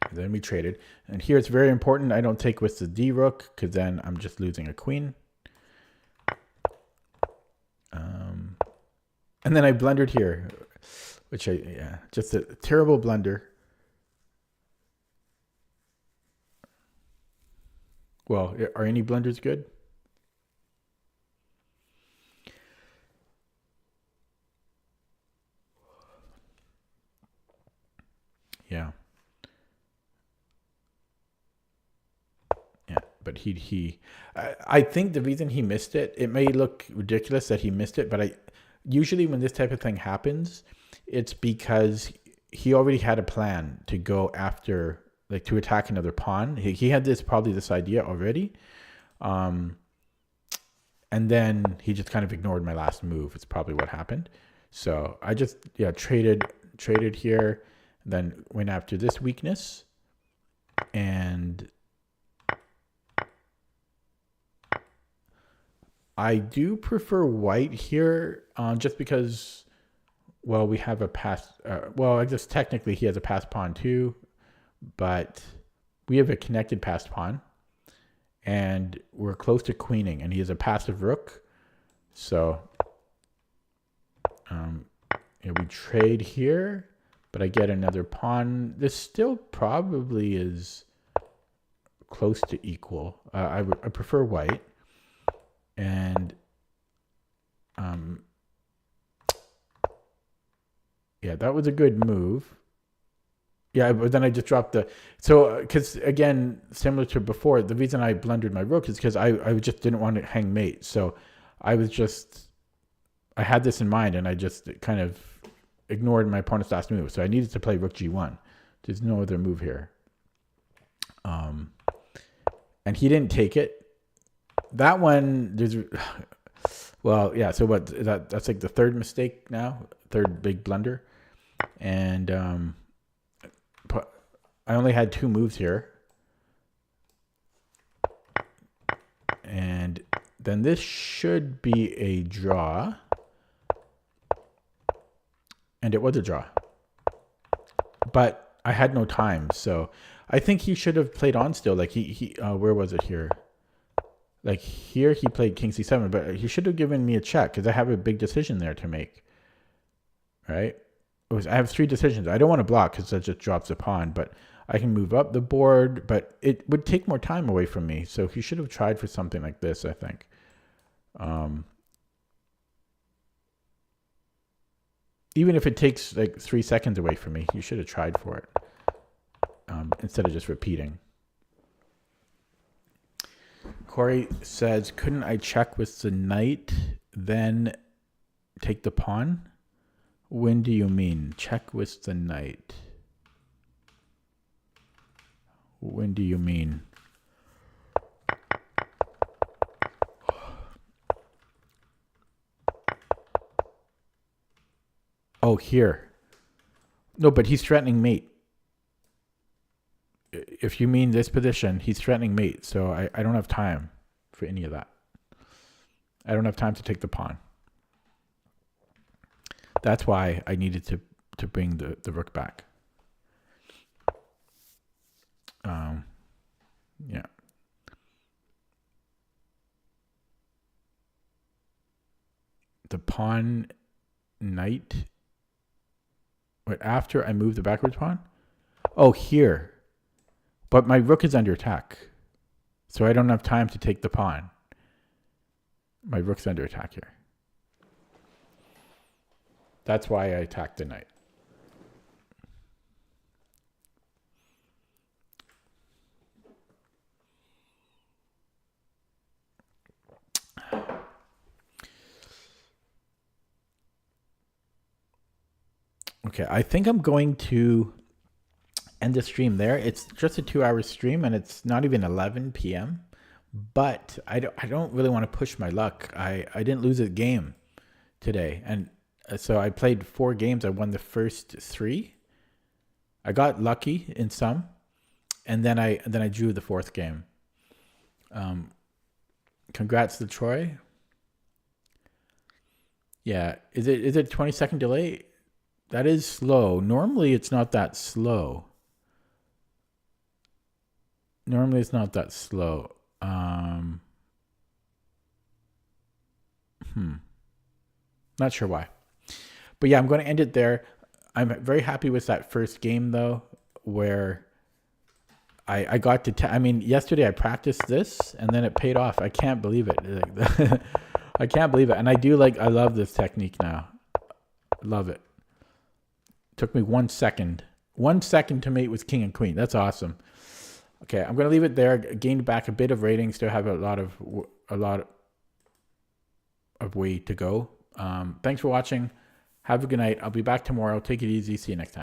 S1: And then we traded. And here it's very important I don't take with the d rook because then I'm just losing a queen. And then I blundered here, which just a terrible blunder. Well, are any blunders good? Yeah. Yeah, but I think the reason he missed it, it may look ridiculous that he missed it, but usually when this type of thing happens, it's because he already had a plan to go after, like to attack another pawn. He had probably this idea already. And then he just kind of ignored my last move. It's probably what happened. So I just, traded here, and then went after this weakness. And I do prefer white here, just because, well, we have a pass. Well, I guess technically he has a passed pawn too, but we have a connected passed pawn, and we're close to queening, and he has a passive rook. So, we trade here, but I get another pawn. This still probably is close to equal. I prefer white. And yeah, that was a good move. Yeah, but then I just dropped the... So, because again, similar to before, the reason I blundered my rook is because I just didn't want to hang mate. So I had this in mind, and I just kind of ignored my opponent's last move. So I needed to play rook g1. There's no other move here. And he didn't take it. That one, well, yeah, so what, that's like the third mistake now, third big blunder. And I only had 2 moves here. And then this should be a draw. And it was a draw. But I had no time, so I think he should have played on still. Like where was it here? Like here he played king c7, but he should have given me a check because I have a big decision there to make. Right? I have 3 decisions. I don't want to block because that just drops a pawn, but I can move up the board, but it would take more time away from me. So he should have tried for something like this, I think. Even if it takes like 3 seconds away from me, you should have tried for it instead of just repeating. Corey says, couldn't I check with the knight, then take the pawn? When do you mean? Check with the knight. When do you mean? Oh, here. No, but he's threatening mate. If you mean this position, he's threatening mate. So I don't have time for any of that. I don't have time to take the pawn. That's why I needed to bring the rook back. Yeah. The pawn knight. Wait, after I move the backwards pawn? Oh, here. But my rook is under attack. So I don't have time to take the pawn. My rook's under attack here. That's why I attacked the knight. Okay, I think I'm going to end the stream there. It's just a 2-hour stream, and it's not even 11 p.m. But I don't really want to push my luck. I didn't lose a game today, and so I played 4 games. I won the first 3. I got lucky in some, and then I drew the 4th game. Congrats to Troy. Yeah, is it a 20-second delay? That is slow. Normally it's not that slow. Normally it's not that slow. Not sure why. But yeah, I'm going to end it there. I'm very happy with that first game though, where I got to I mean, yesterday I practiced this and then it paid off. I can't believe it. I can't believe it. And I love this technique now. Love it. Took me 1 second. 1 second to mate with king and queen. That's awesome. Okay, I'm going to leave it there. Gained back a bit of ratings. Still have a lot of way to go. Thanks for watching. Have a good night. I'll be back tomorrow. Take it easy. See you next time.